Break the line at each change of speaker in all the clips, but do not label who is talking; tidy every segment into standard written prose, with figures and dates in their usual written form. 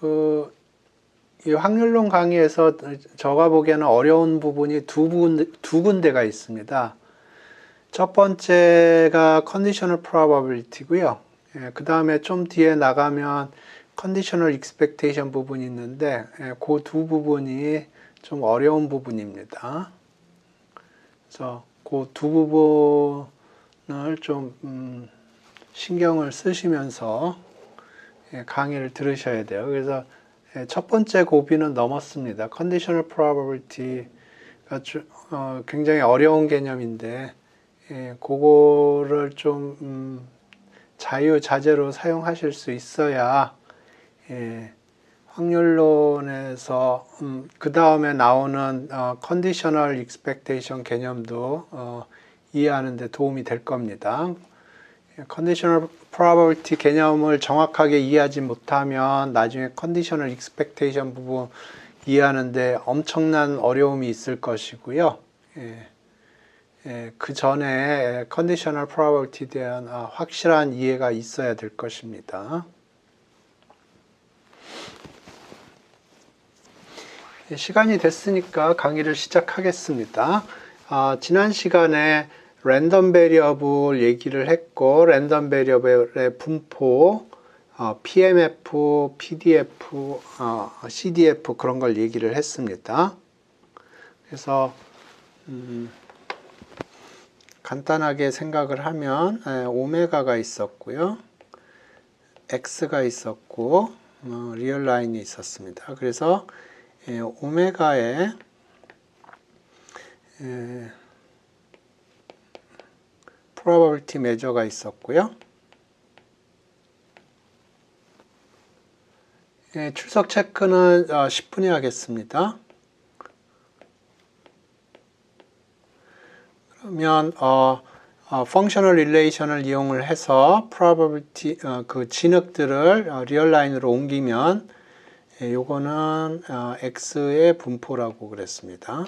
이 확률론 강의에서 제가 보기에는 어려운 부분이 두 군데가 있습니다. 첫 번째가 conditional probability고요. 그 다음에 좀 뒤에 나가면 conditional expectation 부분이 있는데 그 두 부분이 좀 어려운 부분입니다. 그래서 그 두 부분을 좀 신경을 쓰시면서 강의를 들으셔야 돼요. 그래서 첫 번째 고비는 넘었습니다. conditional probability가 굉장히 어려운 개념인데 그거를 좀 자유자재로 사용하실 수 있어야 확률론에서 그 다음에 나오는 conditional expectation 개념도 이해하는 데 도움이 될 겁니다. conditional probability 개념을 정확하게 이해하지 못하면 나중에 conditional expectation 부분 이해하는데 엄청난 어려움이 있을 것이고요. 그 전에 conditional probability에 대한 확실한 이해가 있어야 될 것입니다. 시간이 됐으니까 강의를 시작하겠습니다. 지난 시간에 랜덤 베리어블 얘기를 했고 랜덤 베리어블의 분포, PMF, PDF, CDF 그런 걸 얘기를 했습니다. 그래서 간단하게 생각을 하면 오메가가 있었고요. X가 있었고 리얼 라인이 있었습니다. 그래서 오메가의 probability measure가 있었고요. 출석 체크는 10분에 하겠습니다. 그러면 functional relation을 이용을 해서 probability 그 진흙들을 리얼 라인으로 옮기면 요거는 x의 분포라고 그랬습니다.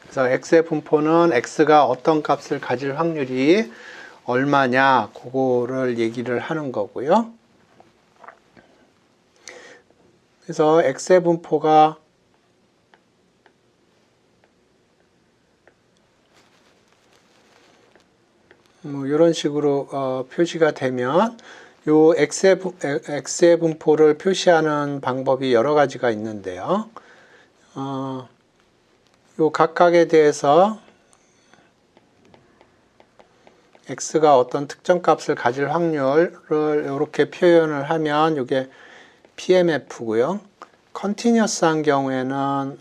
그래서 x의 분포는 x가 어떤 값을 가질 확률이 얼마냐 그거를 얘기를 하는 거고요. 그래서 x의 분포가 이런 식으로 표시가 되면 요 x의 분포를 표시하는 방법이 여러 가지가 있는데요. 요 각각에 대해서 x가 어떤 특정 값을 가질 확률을 이렇게 표현을 하면 이게 PMF고요. 컨티뉴어스한 경우에는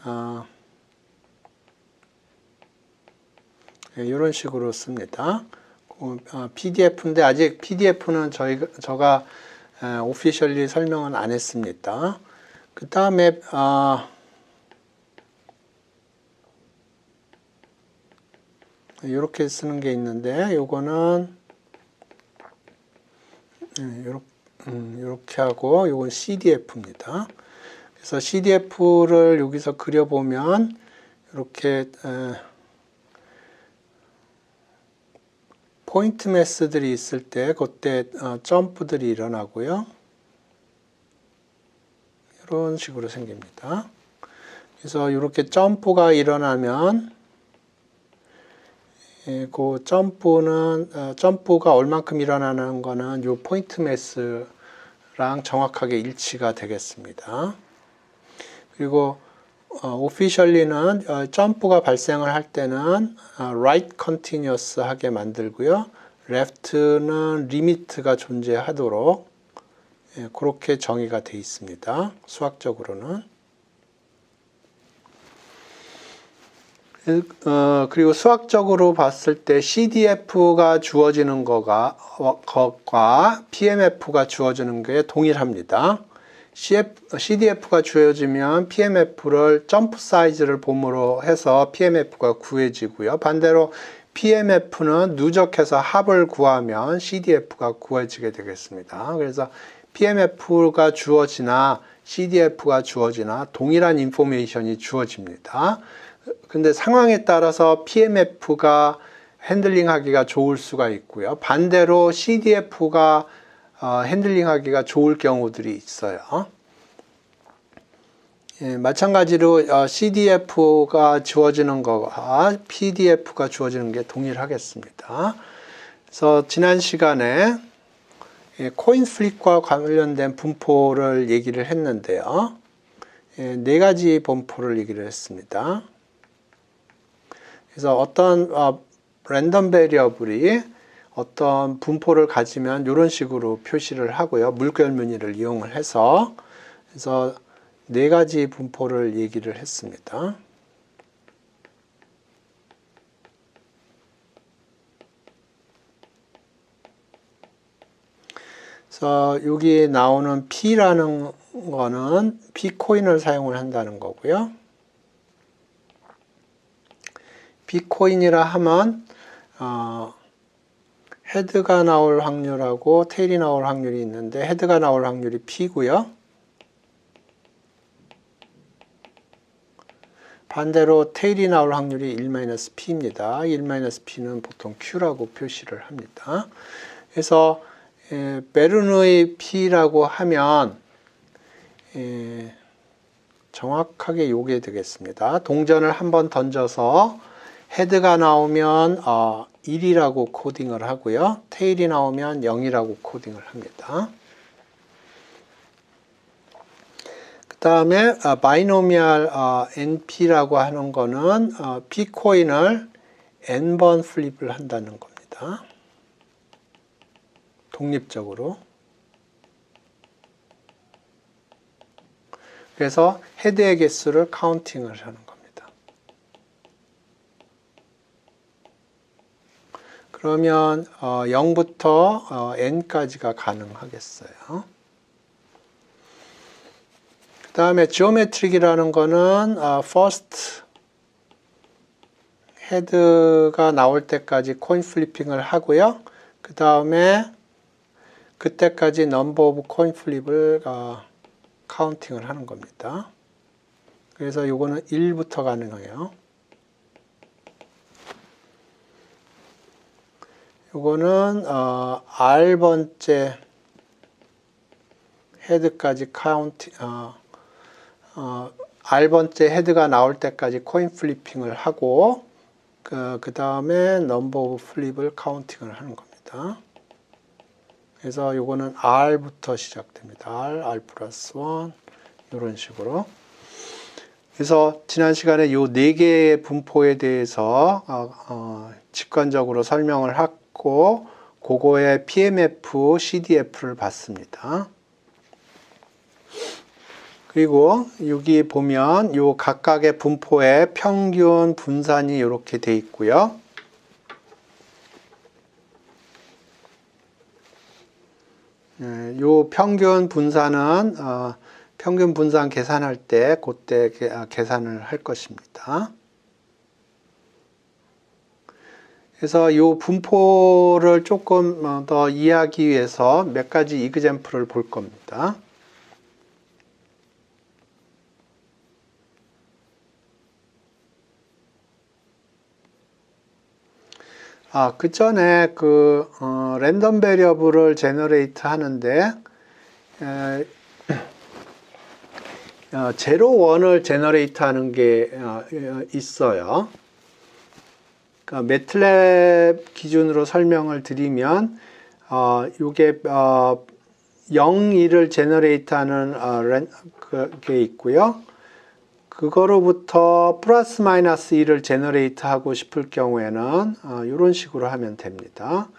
이런 식으로 씁니다. PDF인데 아직 PDF는 제가 오피셜리 설명은 안 했습니다. 그 다음에 이렇게 쓰는 게 있는데 요거는 이렇게 하고 요건 CDF입니다. 그래서 CDF를 여기서 그려보면 이렇게 포인트 매스들이 있을 때 그때 점프들이 일어나고요. 이런 식으로 생깁니다. 그래서 이렇게 점프가 일어나면 그 점프가 얼만큼 일어나는 거는 이 포인트 매스랑 정확하게 일치가 되겠습니다. 그리고 오피셜리는 점프가 발생을 할 때는 right continuous 하게 만들고요. left는 limit가 존재하도록 그렇게 정의가 되어 있습니다. 수학적으로는. 그리고 수학적으로 봤을 때 CDF가 주어지는 것과 PMF가 주어지는 게 동일합니다. CDF가 주어지면 PMF를 점프 사이즈를 봄으로 해서 PMF가 구해지고요. 반대로 PMF는 누적해서 합을 구하면 CDF가 구해지게 되겠습니다. 그래서 PMF가 주어지나 CDF가 주어지나 동일한 인포메이션이 주어집니다. 근데 상황에 따라서 PMF가 핸들링하기가 좋을 수가 있고요. 반대로 CDF가 핸들링하기가 좋을 경우들이 있어요. 예, 마찬가지로 CDF가 주어지는 거와 PDF가 주어지는 게 동일하겠습니다. 그래서 지난 시간에 코인 플립과 관련된 분포를 얘기를 했는데요. 네 가지 분포를 얘기를 했습니다. 그래서 어떤 랜덤 베리어블이 어떤 분포를 가지면 이런 식으로 표시를 하고요. 물결 무늬를 이용을 해서 그래서 네 가지 분포를 얘기를 했습니다. 그래서 여기 나오는 P라는 거는 P코인을 사용을 한다는 거고요. P코인이라 하면 헤드가 나올 확률하고 테일이 나올 확률이 있는데 헤드가 나올 확률이 P고요. 반대로 테일이 나올 확률이 1-P입니다. 1-P는 보통 Q라고 표시를 합니다. 그래서 베르누이 P라고 하면 정확하게 요게 되겠습니다. 동전을 한번 던져서 헤드가 나오면 1이라고 코딩을 하고요. 테일이 나오면 0이라고 코딩을 합니다. 그 다음에 바이노미얼 NP라고 하는 거는 P코인을 N번 플립을 한다는 겁니다. 독립적으로. 그래서 헤드의 개수를 카운팅을 하는 겁니다. 그러면 0부터 n까지가 가능하겠어요. 그 다음에 지오메트릭이라는 거는 first 헤드가 나올 때까지 코인 플리핑을 하고요. 그 다음에 그때까지 넘버 오브 코인 플립을 카운팅을 하는 겁니다. 그래서 요거는 1부터 가능해요. 요거는 R번째 헤드까지 R번째 헤드가 나올 때까지 코인 플리핑을 하고 그 다음에 넘버 오브 플립을 카운팅을 하는 겁니다. 그래서 요거는 R부터 시작됩니다. R 플러스 1 이런 식으로. 그래서 지난 시간에 요 네 개의 분포에 대해서 직관적으로 설명을 하고 그거의 PMF, CDF를 봤습니다. 그리고 여기 보면 요 각각의 분포의 평균 분산이 이렇게 돼 있고요. 요 평균 분산은 평균 분산 계산할 때 그때 계산을 할 것입니다. 그래서 요 분포를 조금 더 이해하기 위해서 몇 가지 이그젬플을 볼 겁니다. 그 전에 랜덤 베리어블을 제너레이트 하는데 제로 원을 제너레이트 하는 게 있어요. 그러니까 매틀랩 기준으로 설명을 드리면 요게 0, 2를 제너레이트 하는 게 있고요. 그거로부터 플러스 마이너스 2를 제너레이트 하고 싶을 경우에는 이런 식으로 하면 됩니다.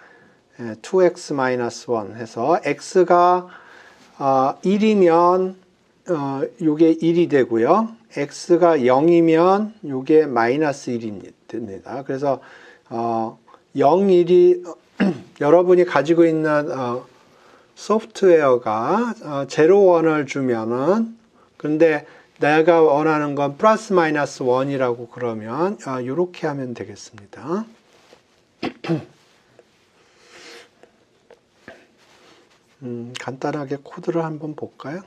2x-1 해서 x가 1이면 요게 1이 되고요. x가 0이면 요게 마이너스 1이 됩니다. 그래서 0, 1이 여러분이 가지고 있는 소프트웨어가 제로 원을 주면은 근데 내가 원하는 건 플러스 마이너스 1이라고 그러면 이렇게 하면 되겠습니다. 간단하게 코드를 한번 볼까요?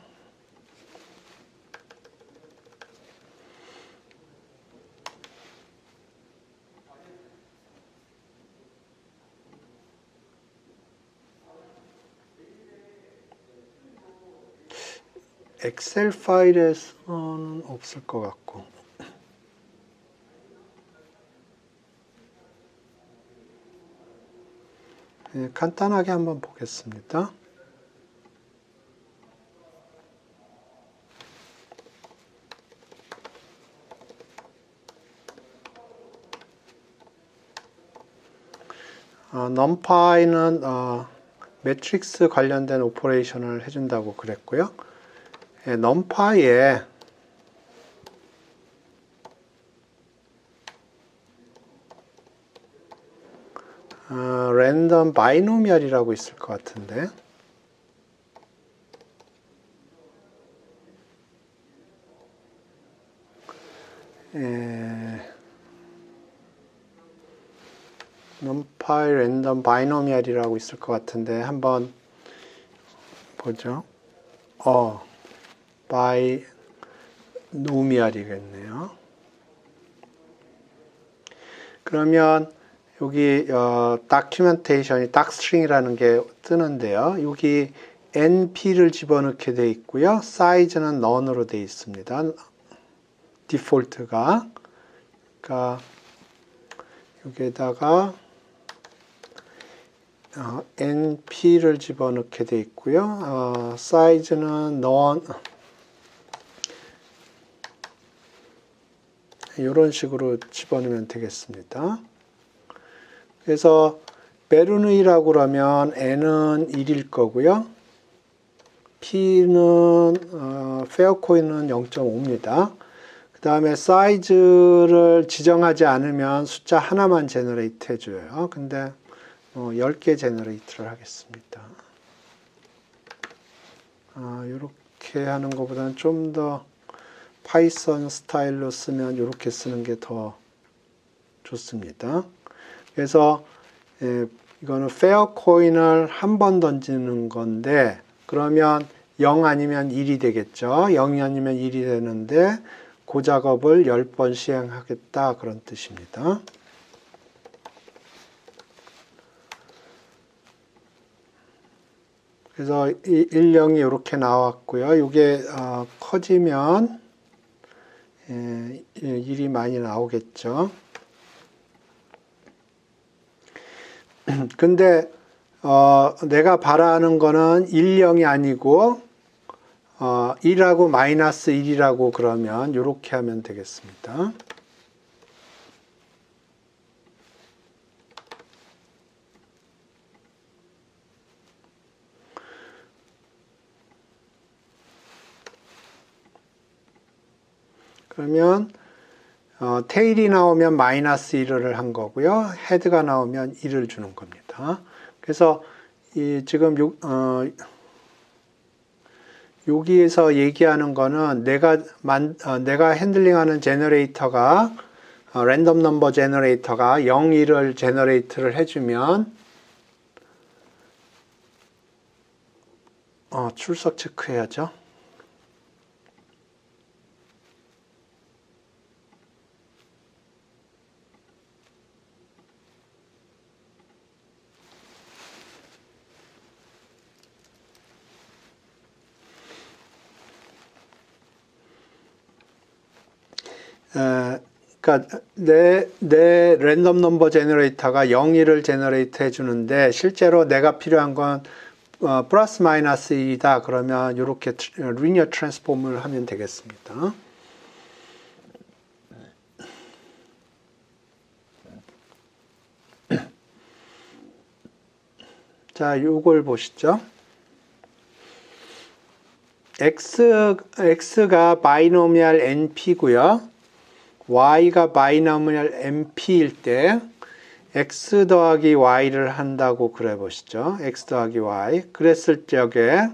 엑셀 파일에서는 없을 것 같고. 네, 간단하게 한번 보겠습니다. numpy는 매트릭스 관련된 오퍼레이션을 해준다고 그랬고요. numpy에 랜덤 바이노미얼이라고 있을 것 같은데, numpy 랜덤 바이노미얼이라고 있을 것 같은데 한번 보죠. 바이노미얼이겠네요. 그러면 여기 다큐멘테이션이 닥스트링이라는 게 뜨는데요. 여기 np를 집어넣게 되어 있고요. 사이즈는 none으로 되어 있습니다. 디폴트가. 그러니까 여기에다가 np를 집어넣게 되어 있고요. 사이즈는 none, 이런 식으로 집어넣으면 되겠습니다. 그래서 베르누이라고 그러면 n은 1일 거고요. p는 페어코인은 0.5입니다. 그 다음에 사이즈를 지정하지 않으면 숫자 하나만 제너레이트 해줘요. 근데 10개 제너레이트를 하겠습니다. 이렇게 하는 것보다는 좀 더 파이썬 스타일로 쓰면 이렇게 쓰는 게 더 좋습니다. 그래서 이거는 페어 코인을 한 번 던지는 건데, 그러면 0 아니면 1이 되겠죠. 0이 아니면 1이 되는데 그 작업을 10번 시행하겠다, 그런 뜻입니다. 그래서 1, 0이 이렇게 나왔고요. 이게 커지면 1이 많이 나오겠죠. 근데 내가 바라는 거는 1, 0이 아니고 1하고 마이너스 1이라고 그러면 이렇게 하면 되겠습니다. 그러면 테일이 나오면 마이너스 1을 한 거고요. 헤드가 나오면 1을 주는 겁니다. 그래서 지금 여기에서 얘기하는 거는 내가 핸들링하는 제너레이터가 랜덤 넘버 제너레이터가 0, 1을 제너레이트를 해주면 출석 체크해야죠. 그러니까 내 랜덤 넘버 제너레이터가 0, 1을 제너레이트 해주는데 실제로 내가 필요한 건 플러스 마이너스 1이다. 그러면 이렇게 리니어 트랜스폼을 하면 되겠습니다. 자, 요걸 보시죠. x가 바이노미얼 np고요. y가 바이노미얼 np일 때 x 더하기 y를 한다고 그래 보시죠. x 더하기 y. 그랬을 적에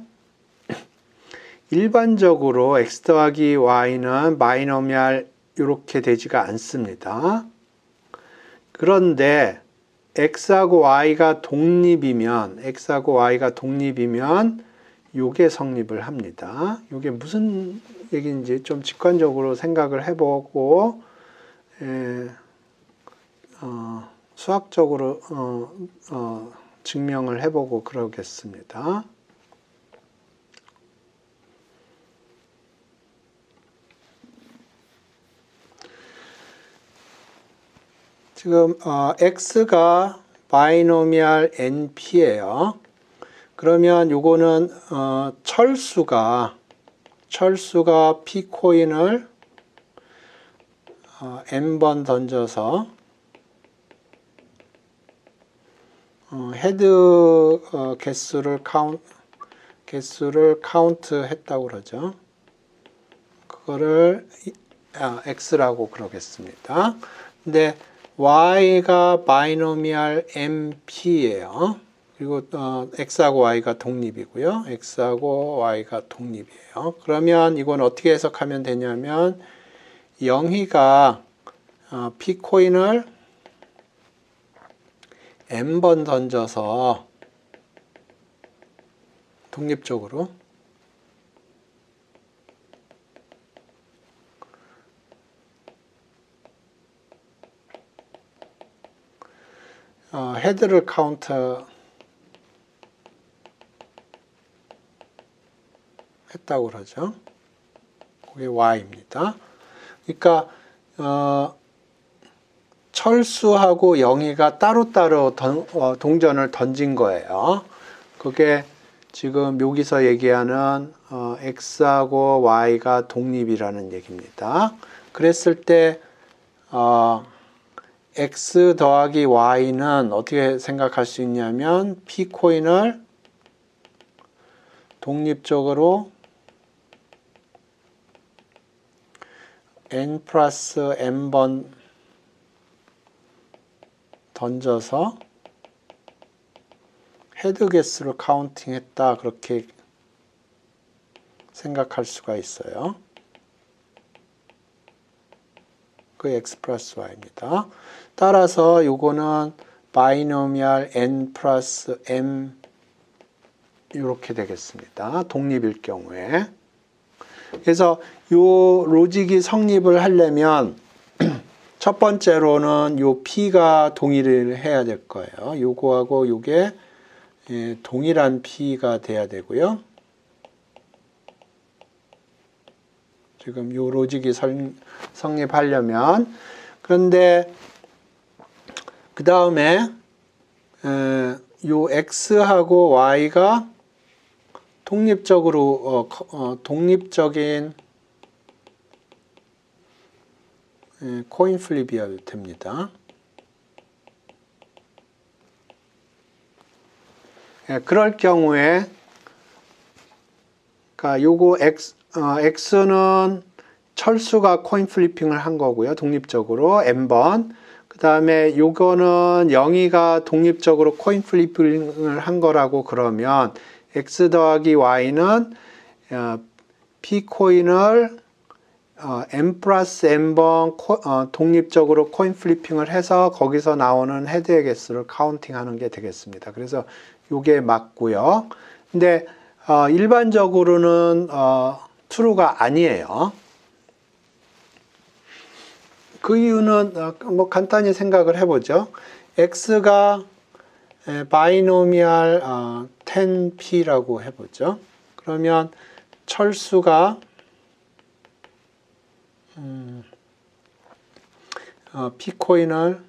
일반적으로 x 더하기 y는 바이노미얼 이렇게 되지가 않습니다. 그런데 x하고 y가 독립이면 요게 성립을 합니다. 요게 무슨 얘기인지 좀 직관적으로 생각을 해보고 수학적으로 증명을 해보고 그러겠습니다. 지금 x가 바이노미얼 np예요. 그러면 요거는 철수가 p 코인을 n번 던져서 헤드 개수를 카운트 했다고 그러죠. 그거를 x라고 그러겠습니다. 근데 y가 바이노미얼 mp예요. 그리고 x하고 y가 독립이고요. x하고 y가 독립이에요. 그러면 이건 어떻게 해석하면 되냐면 영희가 p 코인을 n번 던져서 독립적으로 헤드를 카운트 했다고 그러죠. 그게 y입니다. 그러니까 철수하고 영희가 따로따로 동전을 던진 거예요. 그게 지금 여기서 얘기하는 x하고 y가 독립이라는 얘기입니다. 그랬을 때 x 더하기 y는 어떻게 생각할 수 있냐면 p 코인을 독립적으로 n 플러스 n번 던져서 헤드 개수를 카운팅했다, 그렇게 생각할 수가 있어요. 그 x 플러스 y입니다. 따라서 요거는 바이노미얼 n 플러스 m 이렇게 되겠습니다. 독립일 경우에. 그래서 요 로직이 성립을 하려면 첫 번째로는 요 p가 동일을 해야 될 거예요. 요거하고 요게 동일한 p가 돼야 되고요. 지금 요 로직이 성립하려면. 그런데 그 다음에 요 x하고 y가 독립적으로 독립적인 코인 플립이어야 됩니다. 그럴 경우에 그러니까 요거 x는 철수가 코인 플리핑을 한 거고요. 독립적으로 n번. 그 다음에 요거는 영희가 독립적으로 코인 플리핑을 한 거라고 그러면 x 더하기 y는 p 코인을 n 플러스 n번 독립적으로 코인 플리핑을 해서 거기서 나오는 헤드의 개수를 카운팅하는 게 되겠습니다. 그래서 요게 맞고요. 근데 일반적으로는 true가 아니에요. 그 이유는 뭐 간단히 생각을 해보죠. x가 바이노미얼 10p라고 해보죠. 그러면 철수가 p코인을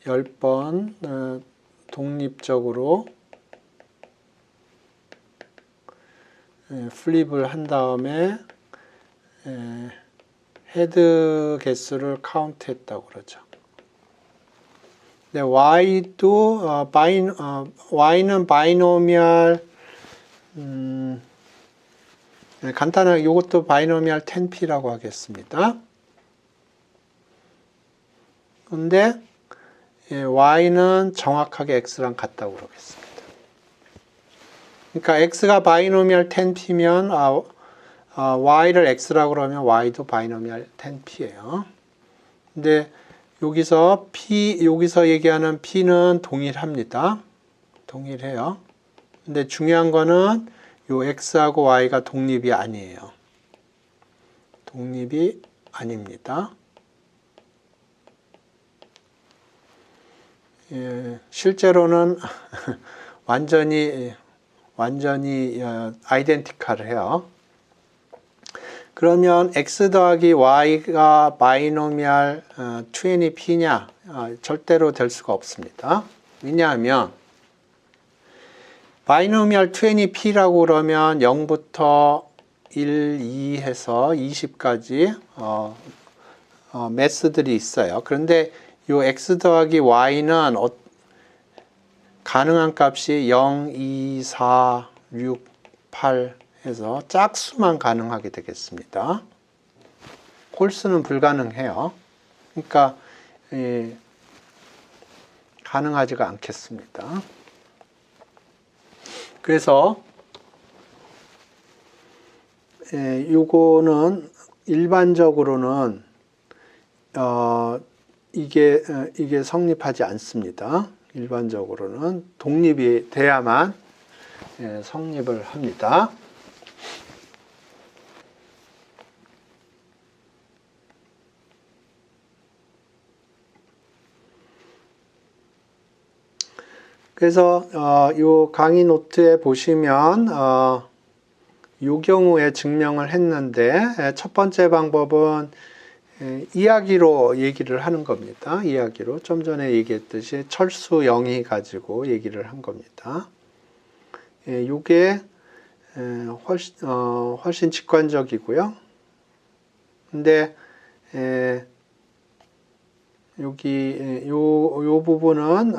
10번 독립적으로 플립을 한 다음에 헤드 개수를 카운트했다고 그러죠. 네, y도 y는 바이노미얼 간단하게 이것도 바이노미얼 10p라고 하겠습니다. 근데 y는 정확하게 x랑 같다고 그러겠습니다. 그러니까 x가 바이노미얼 10p면 y를 x라고 그러면 y도 바이노미얼 10p예요. 근데 여기서 얘기하는 p는 동일합니다. 동일해요. 근데 중요한 거는 요 x하고 y가 독립이 아니에요. 독립이 아닙니다. 실제로는 완전히 아이덴티컬해요. 그러면 x 더하기 y가 바이노미얼 20p냐? 절대로 될 수가 없습니다. 왜냐하면 바이노미얼 20p라고 그러면 0부터 1, 2 해서 20까지 매스들이 있어요. 그런데 이 x 더하기 y는 가능한 값이 0, 2, 4, 6, 8 해서 짝수만 가능하게 되겠습니다. 홀수는 불가능해요. 그러니까 가능하지가 않겠습니다. 그래서 요거는 일반적으로는 이게 성립하지 않습니다. 일반적으로는 독립이 돼야만 성립을 합니다. 그래서 요 강의 노트에 보시면 요 경우에 증명을 했는데 첫 번째 방법은 이야기로 얘기를 하는 겁니다. 이야기로 좀 전에 얘기했듯이 철수 영희 가지고 얘기를 한 겁니다. 요게 훨씬 직관적이고요. 근데 여기 요 부분은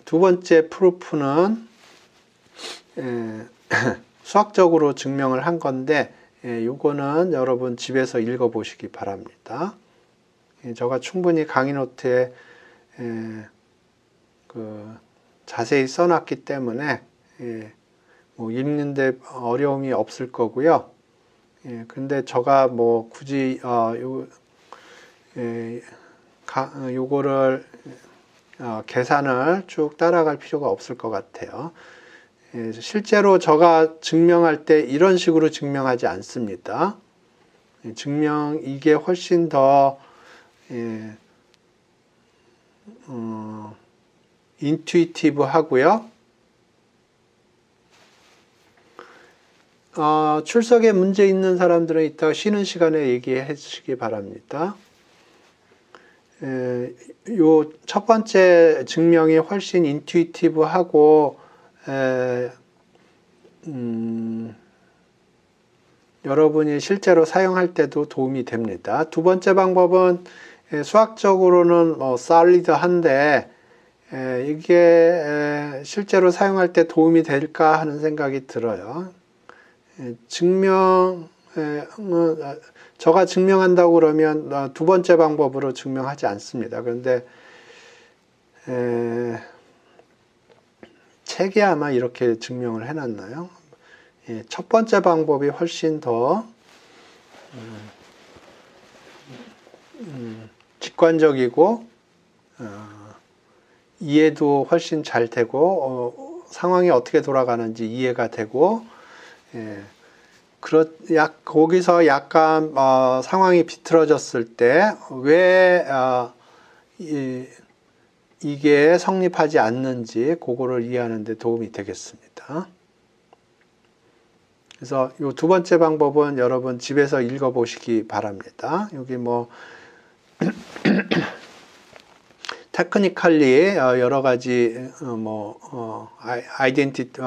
두 번째 프루프는 수학적으로 증명을 한 건데 요거는 여러분 집에서 읽어보시기 바랍니다. 제가 충분히 강의 노트에 자세히 써놨기 때문에 뭐 읽는데 어려움이 없을 거고요. 근데 제가 뭐 굳이 요거를 계산을 쭉 따라갈 필요가 없을 것 같아요. 실제로 제가 증명할 때 이런 식으로 증명하지 않습니다. 이게 훨씬 더 인투이티브 하고요. 출석에 문제 있는 사람들은 이따가 쉬는 시간에 얘기해 주시기 바랍니다. 요 첫 번째 증명이 훨씬 인투이티브하고 여러분이 실제로 사용할 때도 도움이 됩니다. 두 번째 방법은 수학적으로는 솔리드한데 이게 실제로 사용할 때 도움이 될까 하는 생각이 들어요. 제가 증명한다고 그러면 두 번째 방법으로 증명하지 않습니다. 그런데 책에 아마 이렇게 증명을 해놨나요? 첫 번째 방법이 훨씬 더 직관적이고 이해도 훨씬 잘 되고 상황이 어떻게 돌아가는지 이해가 되고 거기서 약간 상황이 비틀어졌을 때 왜 이게 성립하지 않는지 그거를 이해하는 데 도움이 되겠습니다. 그래서 이 두 번째 방법은 여러분 집에서 읽어보시기 바랍니다. 여기 뭐 테크니컬리 여러 가지 아이덴티티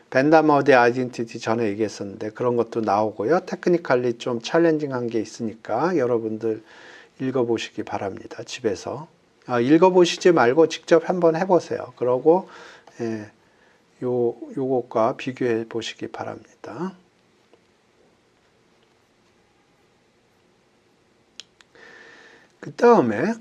벤다머드의 아이덴티티 전에 얘기했었는데 그런 것도 나오고요. 테크니컬리 좀 챌린징한 게 있으니까 여러분들 읽어보시기 바랍니다. 집에서 읽어보시지 말고 직접 한번 해보세요. 그러고 요것과 비교해 보시기 바랍니다. 그 다음에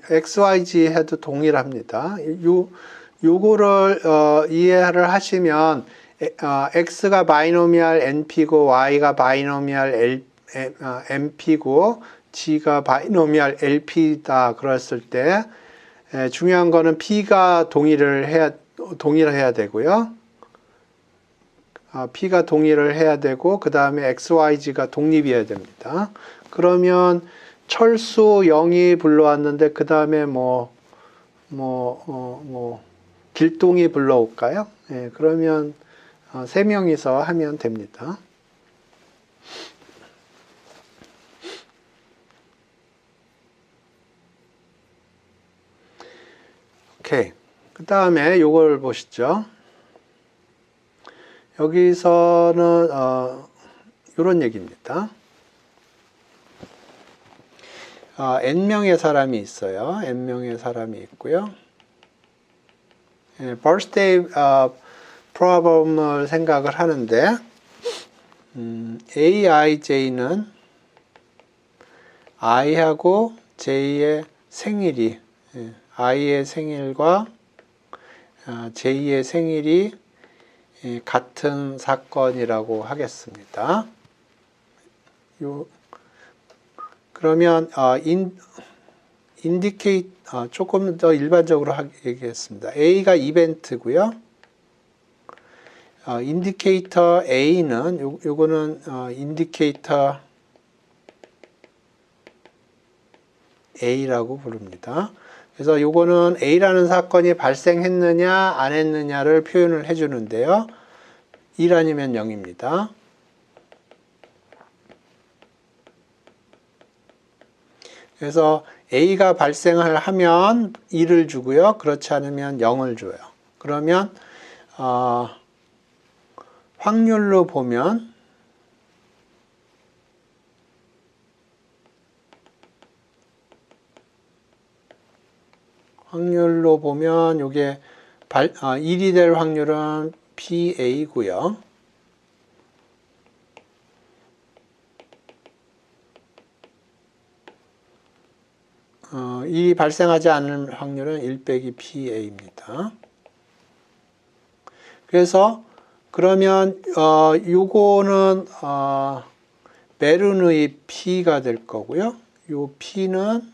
XYZ 해도 동일합니다. 요거를 이해를 하시면 X가 바이노미얼 NP고 Y가 바이노미얼 NP고 G가 바이노미얼 LP다 그랬을 때 중요한 거는 P가 동일해야 되고요. P가 동일을 해야 되고 그 다음에 XYZ가 독립이어야 됩니다. 그러면 철수 0이 불러왔는데 그 다음에 길동이 불러올까요? 예, 그러면 3명이서 하면 됩니다. 오케이. 그 다음에 요걸 보시죠. 여기서는 이런 얘기입니다. n명의 사람이 있어요. n명의 사람이 있고요. birthday problem을 생각을 하는데 aij는 i하고 j의 생일이 i의 생일과 j의 생일이 같은 사건이라고 하겠습니다. 그러면 indicate 조금 더 일반적으로 얘기했습니다. A가 이벤트고요. 인디케이터 A는 요거는 인디케이터 A라고 부릅니다. 그래서 요거는 A라는 사건이 발생했느냐 안 했느냐를 표현을 해주는데요. 1 아니면 0입니다. 그래서 A가 발생을 하면 1을 주고요. 그렇지 않으면 0을 줘요. 그러면 확률로 보면 요게 1이 될 확률은 PA고요. 이 발생하지 않을 확률은 1 빼기 PA입니다. 그래서 그러면 요거는 메룬의 P가 될 거고요. 요 P는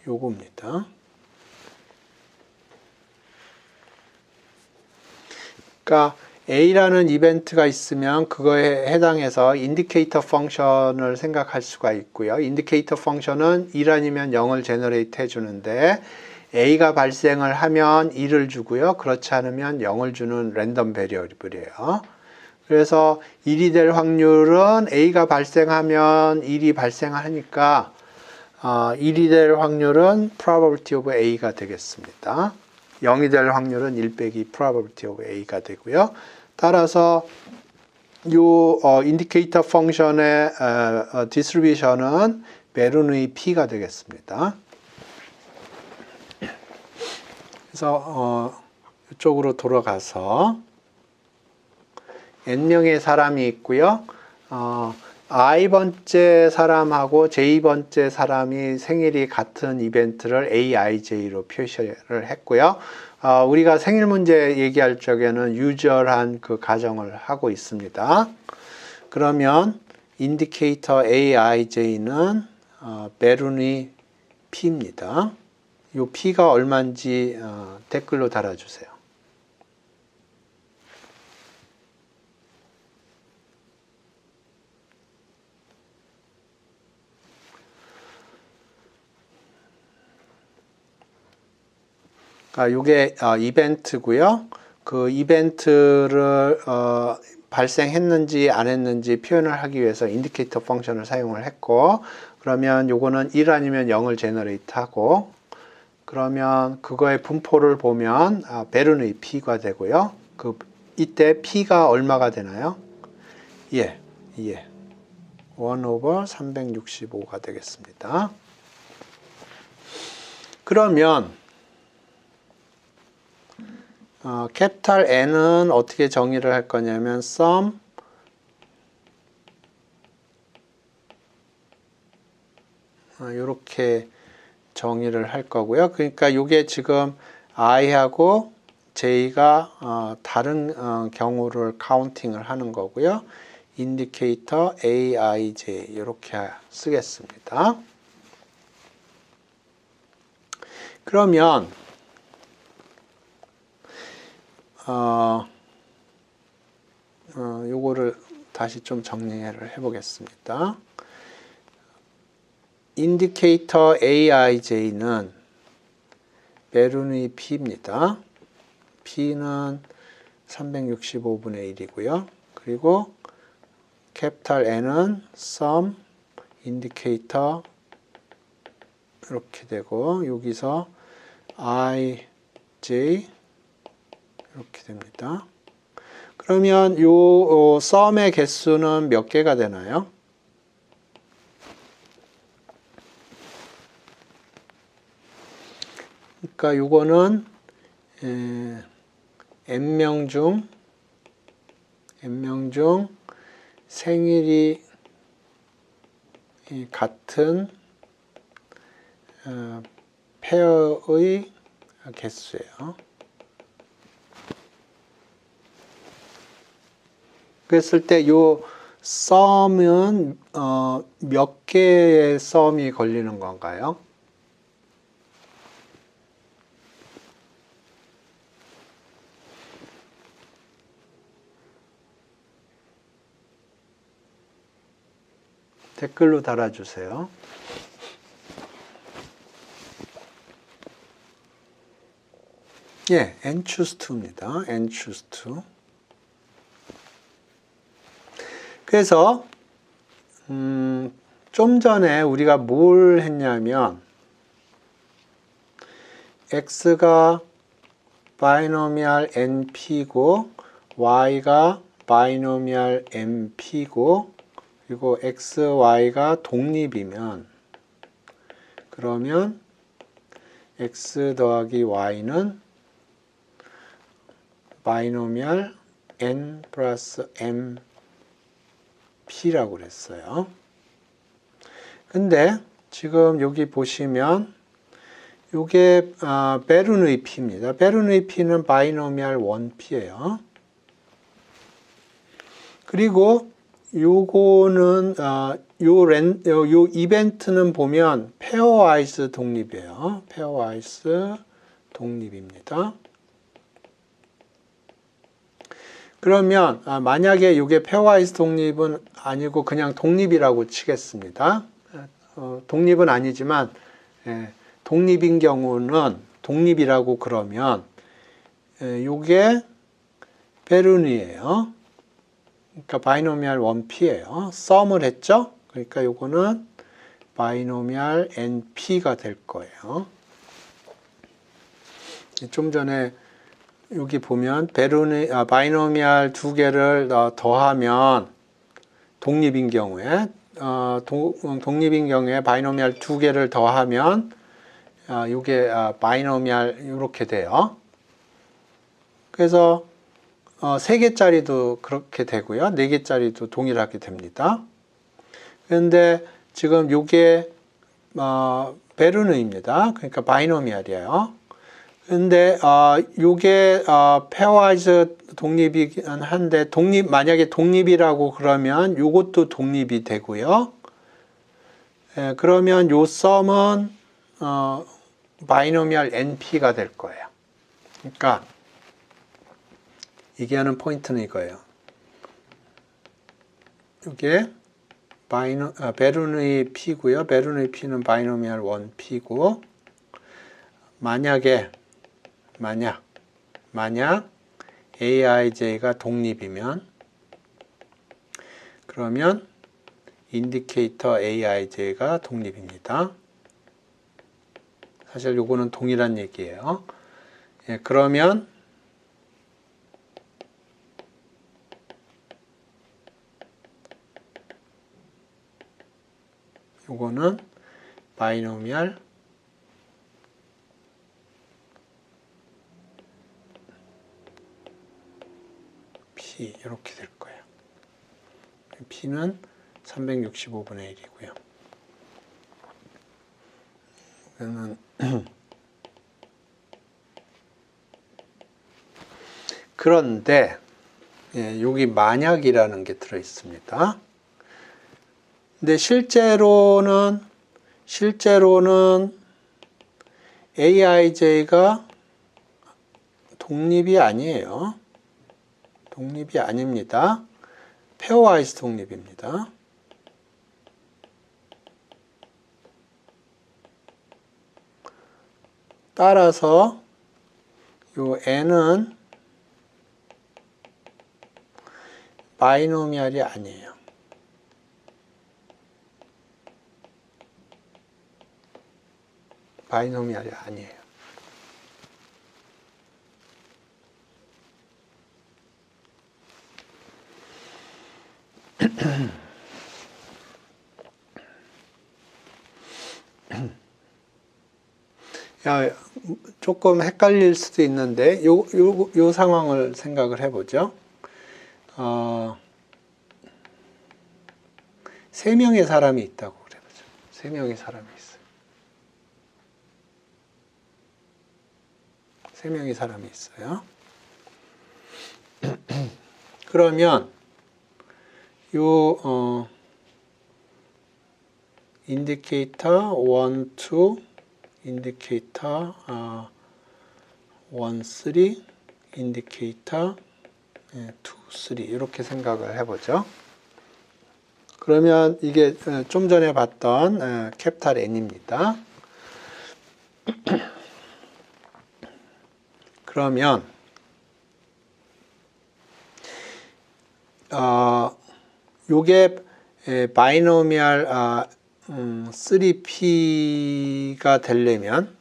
요겁니다. 그러니까 A라는 이벤트가 있으면 그거에 해당해서 인디케이터 펑션을 생각할 수가 있고요. 인디케이터 펑션은 1 아니면 0을 제너레이트 해주는데 A가 발생을 하면 1을 주고요. 그렇지 않으면 0을 주는 랜덤 베리어블이에요. 그래서 1이 될 확률은 A가 발생하면 1이 발생하니까 1이 될 확률은 probability of A가 되겠습니다. 0이 될 확률은 1 빼기 probability of A가 되고요. 따라서 요 인디케이터 펑션의 디스트리뷰션은 메룬의 P가 되겠습니다. 그래서 이쪽으로 돌아가서 n명의 사람이 있고요. i번째 사람하고 j번째 사람이 생일이 같은 이벤트를 aij로 표시를 했고요. 우리가 생일 문제 얘기할 적에는 유절한 그 가정을 하고 있습니다. 그러면 인디케이터 aij는 메룬의 p입니다. 이 p가 얼마인지 댓글로 달아주세요. 이게 이벤트고요. 그 이벤트를 발생했는지 안 했는지 표현을 하기 위해서 인디케이터 펑션을 사용을 했고, 그러면 요거는 1 아니면 0을 제너레이트 하고, 그러면 그거의 분포를 보면 베른의 P가 되고요. 이때 P가 얼마가 되나요? 예. 1 over 365가 되겠습니다. 그러면 캐피탈 N은 어떻게 정의를 할 거냐면 sum 이렇게 정의를 할 거고요. 그러니까 이게 지금 i하고 j가 다른 경우를 카운팅을 하는 거고요. 인디케이터 aij 이렇게 쓰겠습니다. 그러면 요거를 다시 좀 정리를 해보겠습니다. 인디케이터 aij는 베르누이 P입니다. P는 365분의 1이고요. 그리고 캐피탈 N은 sum, indicator 이렇게 되고 여기서 I, J 이렇게 됩니다. 그러면 요 sum의 개수는 몇 개가 되나요? 그러니까 요거는 n명 중 생일이 같은 페어의 개수예요. 그랬을 때 요 sum은 몇 개의 sum이 걸리는 건가요? 댓글로 달아주세요. 예, n choose to입니다. n choose to. 그래서 좀 전에 우리가 뭘 했냐면 x가 바이노미얼 np고 y가 바이노미얼 mp고 그리고 x, y가 독립이면 그러면 x 더하기 y는 바이노미얼 n 플러스 mp라고 그랬어요. 근데 지금 여기 보시면 이게 베르누이 P입니다. 베르누이 P는 바이노미얼 1P예요. 그리고 요거는 요 이벤트는 보면 페어와이즈 독립이에요. 페어와이즈 독립입니다. 그러면 만약에 이게 페어와이즈 독립은 아니고 그냥 독립이라고 치겠습니다. 독립은 아니지만 독립인 경우는 독립이라고 그러면 요게 베르누이예요. 그러니까 바이노미얼 1P예요. sum을 했죠? 그러니까 요거는 바이노미얼 NP가 될 거예요. 좀 전에 여기 보면 바이노미얼 두 개를 더하면 독립인 경우에 바이노미얼 두 개를 더하면 요게 바이노미얼 이렇게 돼요. 그래서 3개짜리도 그렇게 되고요. 4개짜리도 동일하게 됩니다. 그런데 지금 요게 베르누이입니다. 그러니까 바이노미얼이에요. 근데 요게 페어와이즈 독립이긴 한데 만약에 독립이라고 그러면 요것도 독립이 되고요. 그러면 요 썸은 바이노미얼 NP가 될 거예요. 그러니까 이게 하는 포인트는 이거예요. 이게 베르누이 P고요. 베르누이 P는 바이노미얼 1P고 만약 aij가 독립이면 그러면 인디케이터 aij가 독립입니다. 사실 요거는 동일한 얘기예요. 그러면 요거는 바이노미얼 P 이렇게 될 거예요. P는 365분의 1이고요. 그런데 여기 만약이라는 게 들어 있습니다. 근데 실제로는 aij가 독립이 아니에요. 독립이 아닙니다. 페어와이즈 독립입니다. 따라서 요 n은 바이노미알이 아니에요. 바이노미알이 아니에요. 야, 조금 헷갈릴 수도 있는데 요 상황을 생각을 해보죠. 세 명의 사람이 있다고 그래보죠. 세 명의 사람이 있어요. 세 명의 사람이 있어요. 그러면 요 인디케이터 1, 2, 인디케이터 1, 3, 인디케이터 2, 3 이렇게 생각을 해보죠. 그러면 이게 좀 전에 봤던 캐피탈 N입니다. 그러면 요게 바이노미알 3P가 되려면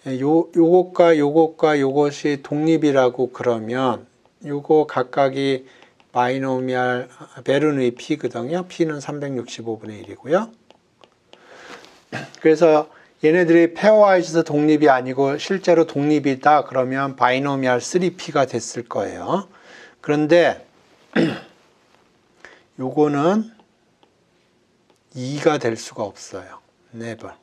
요것과 요것과 요것이 독립이라고 그러면 요거 각각이 바이노미알 베르누이 P거든요. P는 365분의 1이고요. 그래서 얘네들이 페어와이즈 독립이 아니고 실제로 독립이다 그러면 바이노미알 3P가 됐을 거예요. 그런데 요거는 2가 될 수가 없어요. never.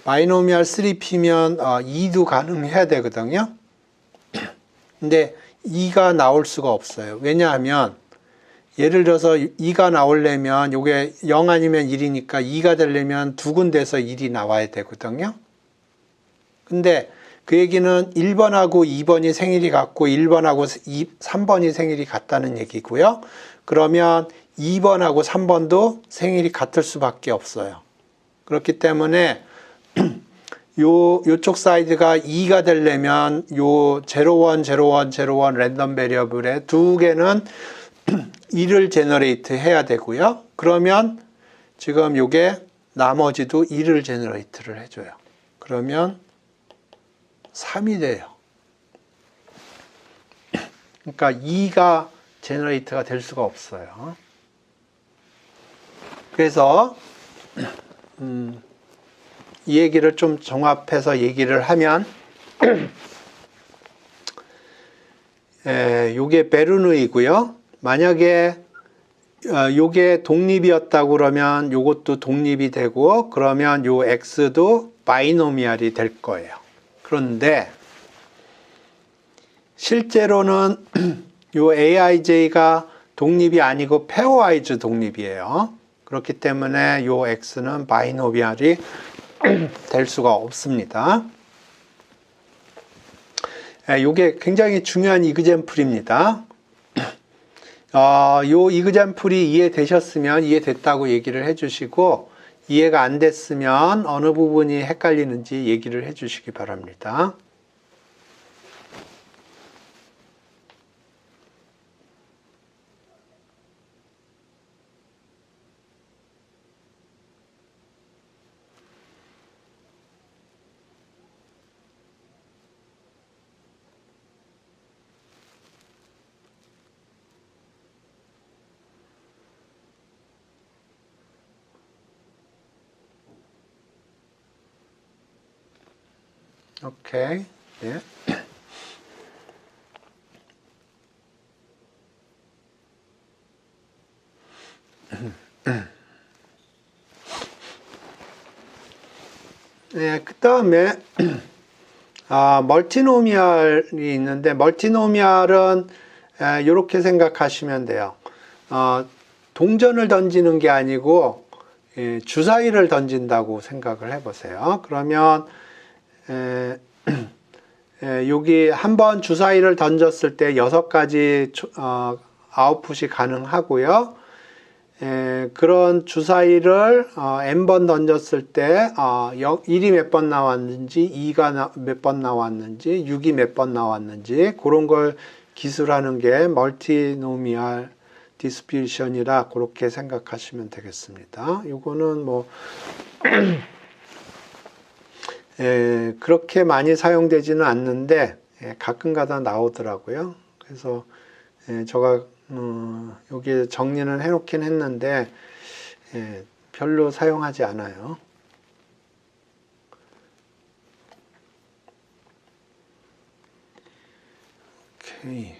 바이노미알 3P면 2도 가능해야 되거든요. 근데 2가 나올 수가 없어요. 왜냐하면 예를 들어서 2가 나오려면 요게 0 아니면 1이니까 2가 되려면 두 군데서 1이 나와야 되거든요. 근데 그 얘기는 1번하고 2번이 생일이 같고 1번하고 3번이 생일이 같다는 얘기고요. 그러면 2번하고 3번도 생일이 같을 수밖에 없어요. 그렇기 때문에 요쪽 사이드가 2가 되려면 요 01, 01, 01 랜덤 베리어블의 두 개는 2를 제너레이트 해야 되고요. 그러면 지금 요게 나머지도 2를 제너레이트를 해줘요. 그러면 3이 돼요. 그러니까 2가 제너레이트가 될 수가 없어요. 그래서 이 얘기를 좀 종합해서 얘기를 하면 요게 베르누이고요. 만약에 요게 독립이었다고 그러면 요것도 독립이 되고 그러면 요 x도 바이노미알이 될 거예요. 그런데 실제로는 요 aij가 독립이 아니고 페어와이즈 독립이에요. 그렇기 때문에 요 x는 바이노미알이 될 수가 없습니다. 요게 굉장히 중요한 이그젬플입니다. 요 이그젬플이 이해되셨으면 이해됐다고 얘기를 해주시고 이해가 안 됐으면 어느 부분이 헷갈리는지 얘기를 해주시기 바랍니다. 오케이. 예. 네, 그 다음에 멀티노미알이 있는데 멀티노미알은 이렇게 생각하시면 돼요. 동전을 던지는 게 아니고 주사위를 던진다고 생각을 해보세요. 그러면 여기 한번 주사위를 던졌을 때 6가지 아웃풋이 가능하고요. 그런 주사위를 n번 던졌을 때 1이 몇 번 나왔는지, 2가 몇 번 나왔는지, 6이 몇 번 나왔는지 그런 걸 기술하는 게 멀티노미얼 디스트리뷰션이라 그렇게 생각하시면 되겠습니다. 이거는 뭐 그렇게 많이 사용되지는 않는데 가끔가다 나오더라고요. 그래서 제가 여기 정리는 해놓긴 했는데 별로 사용하지 않아요. 오케이.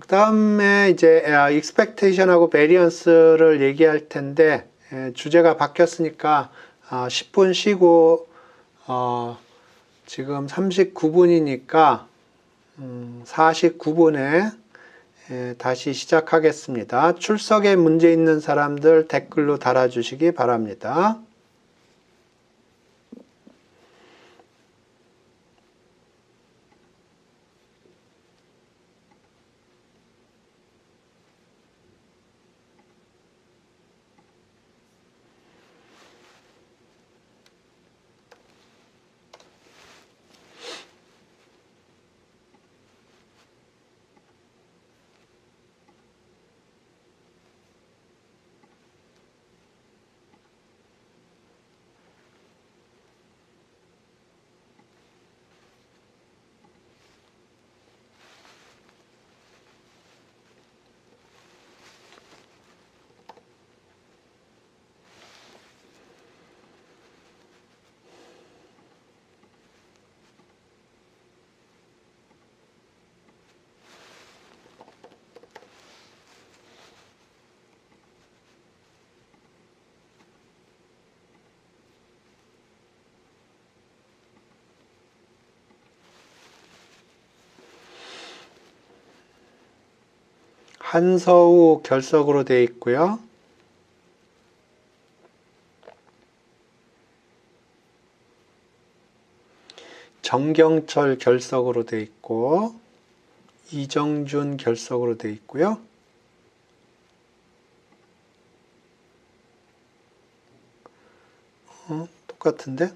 그 다음에 이제 expectation하고 variance를 얘기할 텐데 주제가 바뀌었으니까 10분 쉬고 지금 39분이니까 49분에 다시 시작하겠습니다. 출석에 문제 있는 사람들 댓글로 달아주시기 바랍니다. 한서우 결석으로 되어 있고요. 정경철 결석으로 되어 있고 이정준 결석으로 되어 있고요. 똑같은데?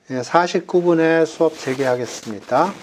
네, 49분에 수업 재개하겠습니다.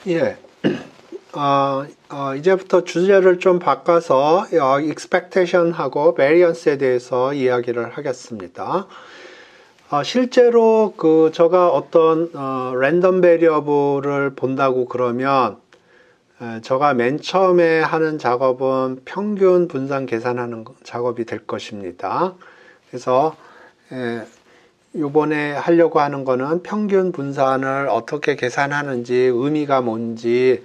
예. 이제부터 주제를 좀 바꿔서 expectation하고 variance에 대해서 이야기를 하겠습니다. 실제로 제가 어떤 랜덤 베리어블을 본다고 그러면 제가 맨 처음에 하는 작업은 평균 분산 계산하는 작업이 될 것입니다. 그래서 이번에 하려고 하는 거는 평균 분산을 어떻게 계산하는지, 의미가 뭔지,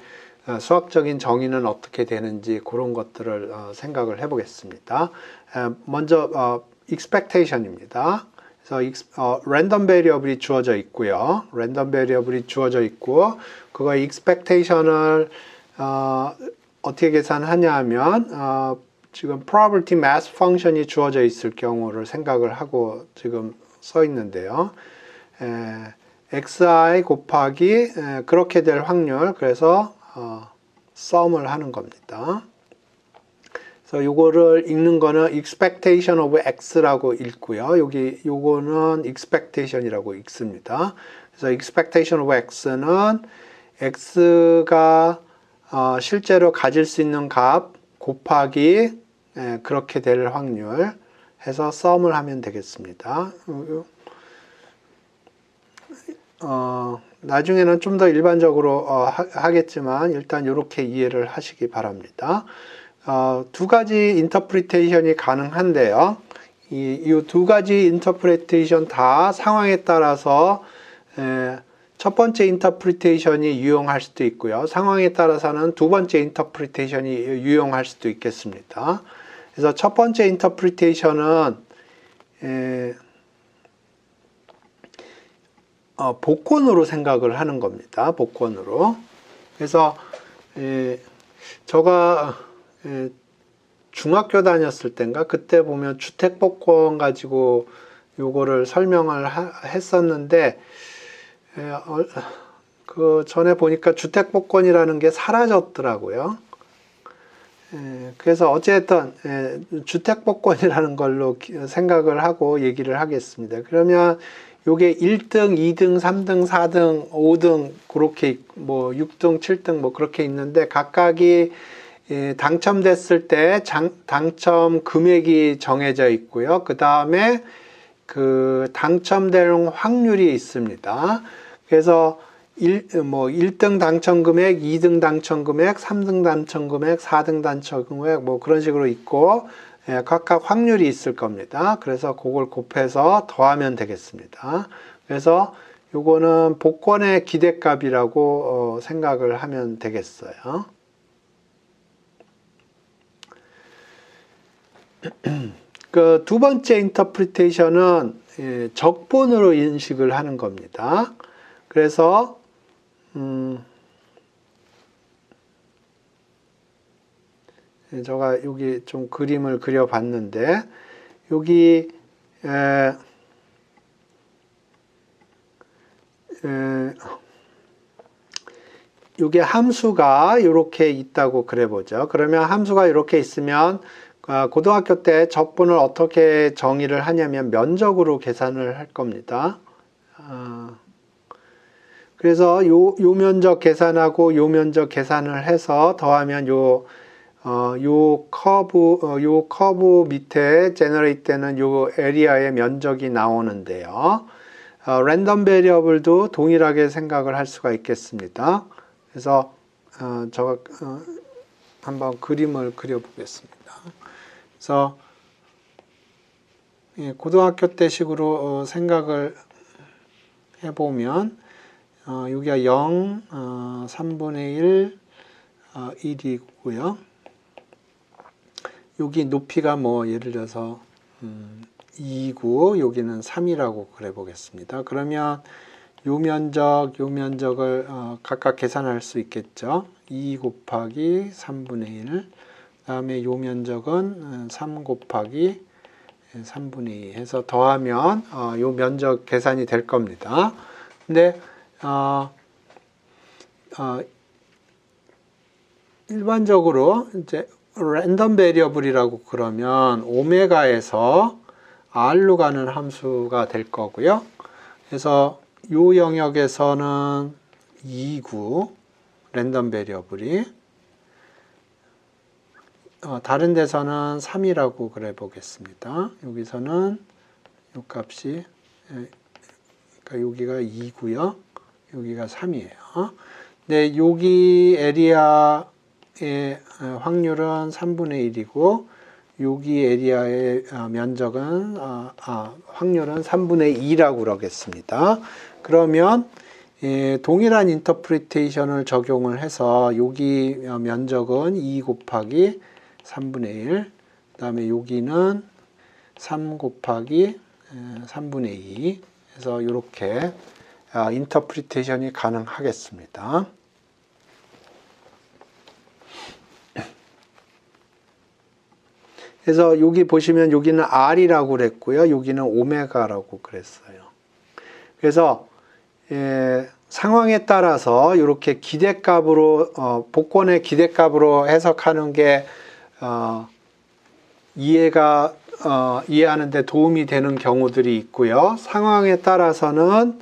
수학적인 정의는 어떻게 되는지 그런 것들을 생각을 해보겠습니다. 먼저 expectation입니다. 그래서 랜덤 베리어블이 주어져 있고요. 랜덤 베리어블이 주어져 있고 그거 expectation을 어떻게 계산하냐 하면 지금 probability mass function이 주어져 있을 경우를 생각을 하고 지금 써 있는데요. xi 곱하기 그렇게 될 확률, 그래서 sum을 하는 겁니다. 그래서 요거를 읽는 거는 expectation of x라고 읽고요. 요거는 expectation이라고 읽습니다. 그래서 expectation of x는 x가 실제로 가질 수 있는 값 곱하기 그렇게 될 확률 해서 sum을 하면 되겠습니다. 나중에는 좀 더 일반적으로 하겠지만 일단 이렇게 이해를 하시기 바랍니다. 두 가지 인터프리테이션이 가능한데요. 이 두 가지 인터프리테이션 다 상황에 따라서 첫 번째 인터프리테이션이 유용할 수도 있고요. 상황에 따라서는 두 번째 인터프리테이션이 유용할 수도 있겠습니다. 그래서 첫 번째 인터프리테이션은 복권으로 생각을 하는 겁니다. 복권으로. 그래서 제가 중학교 다녔을 때인가 그때 보면 주택 복권 가지고 요거를 설명을 했었는데 그 전에 보니까 주택 복권이라는 게 사라졌더라고요. 그래서 어쨌든 주택 복권이라는 걸로 생각을 하고 얘기를 하겠습니다. 그러면 요게 1등, 2등, 3등, 4등, 5등 그렇게 뭐 6등, 7등 뭐 그렇게 있는데 각각이 당첨됐을 때 당첨 금액이 정해져 있고요. 그 다음에 그 당첨될 확률이 있습니다. 그래서 1등 당첨 금액, 2등 당첨 금액, 3등 당첨 금액, 4등 당첨 금액 뭐 그런 식으로 있고 각각 확률이 있을 겁니다. 그래서 그걸 곱해서 더하면 되겠습니다. 그래서 요거는 복권의 기대값이라고 생각을 하면 되겠어요. 그 두 번째 인터프리테이션은 적분으로 인식을 하는 겁니다. 그래서 제가 여기 좀 그림을 그려봤는데 여기 요게 함수가 이렇게 있다고 그려보죠. 그러면 함수가 이렇게 있으면 고등학교 때 적분을 어떻게 정의를 하냐면 면적으로 계산을 할 겁니다. 그래서 요 면적 계산하고 요 면적 계산을 해서 더하면 요 커브 밑에 제너레이트 되는 요 에리아의 면적이 나오는데요. 랜덤 베리어블도 동일하게 생각을 할 수가 있겠습니다. 그래서 제가 한번 그림을 그려보겠습니다. 그래서 고등학교 때 식으로 생각을 해보면 여기가 0, 3분의 1, 1이고요. 여기 높이가 뭐 예를 들어서 2이고 여기는 3이라고 그래 보겠습니다. 그러면 요 면적을 각각 계산할 수 있겠죠. 2 곱하기 3분의 1, 다음에 요 면적은 3 곱하기 3분의 2 해서 더하면 요 면적 계산이 될 겁니다. 근데 일반적으로 이제 랜덤 베리어블이라고 그러면 오메가에서 r로 가는 함수가 될 거고요. 그래서 요 영역에서는 2구, 랜덤 베리어블이. 다른 데서는 3이라고 그래 보겠습니다. 여기서는 이 값이, 그러니까 여기가 2고요. 여기가 3이에요. 네, 여기 에리아의 확률은 3분의 1이고 여기 에리아의 면적은 확률은 3분의 2라고 그러겠습니다. 그러면 동일한 인터프리테이션을 적용을 해서 여기 면적은 2 곱하기 3분의 1, 그 다음에 여기는 3 곱하기 3분의 2 해서 이렇게 인터프리테이션이 가능하겠습니다. 그래서 여기 보시면 여기는 R이라고 그랬고요. 여기는 오메가라고 그랬어요. 그래서 상황에 따라서 이렇게 기대값으로 복권의 기대값으로 해석하는 게 이해하는 데 도움이 되는 경우들이 있고요. 상황에 따라서는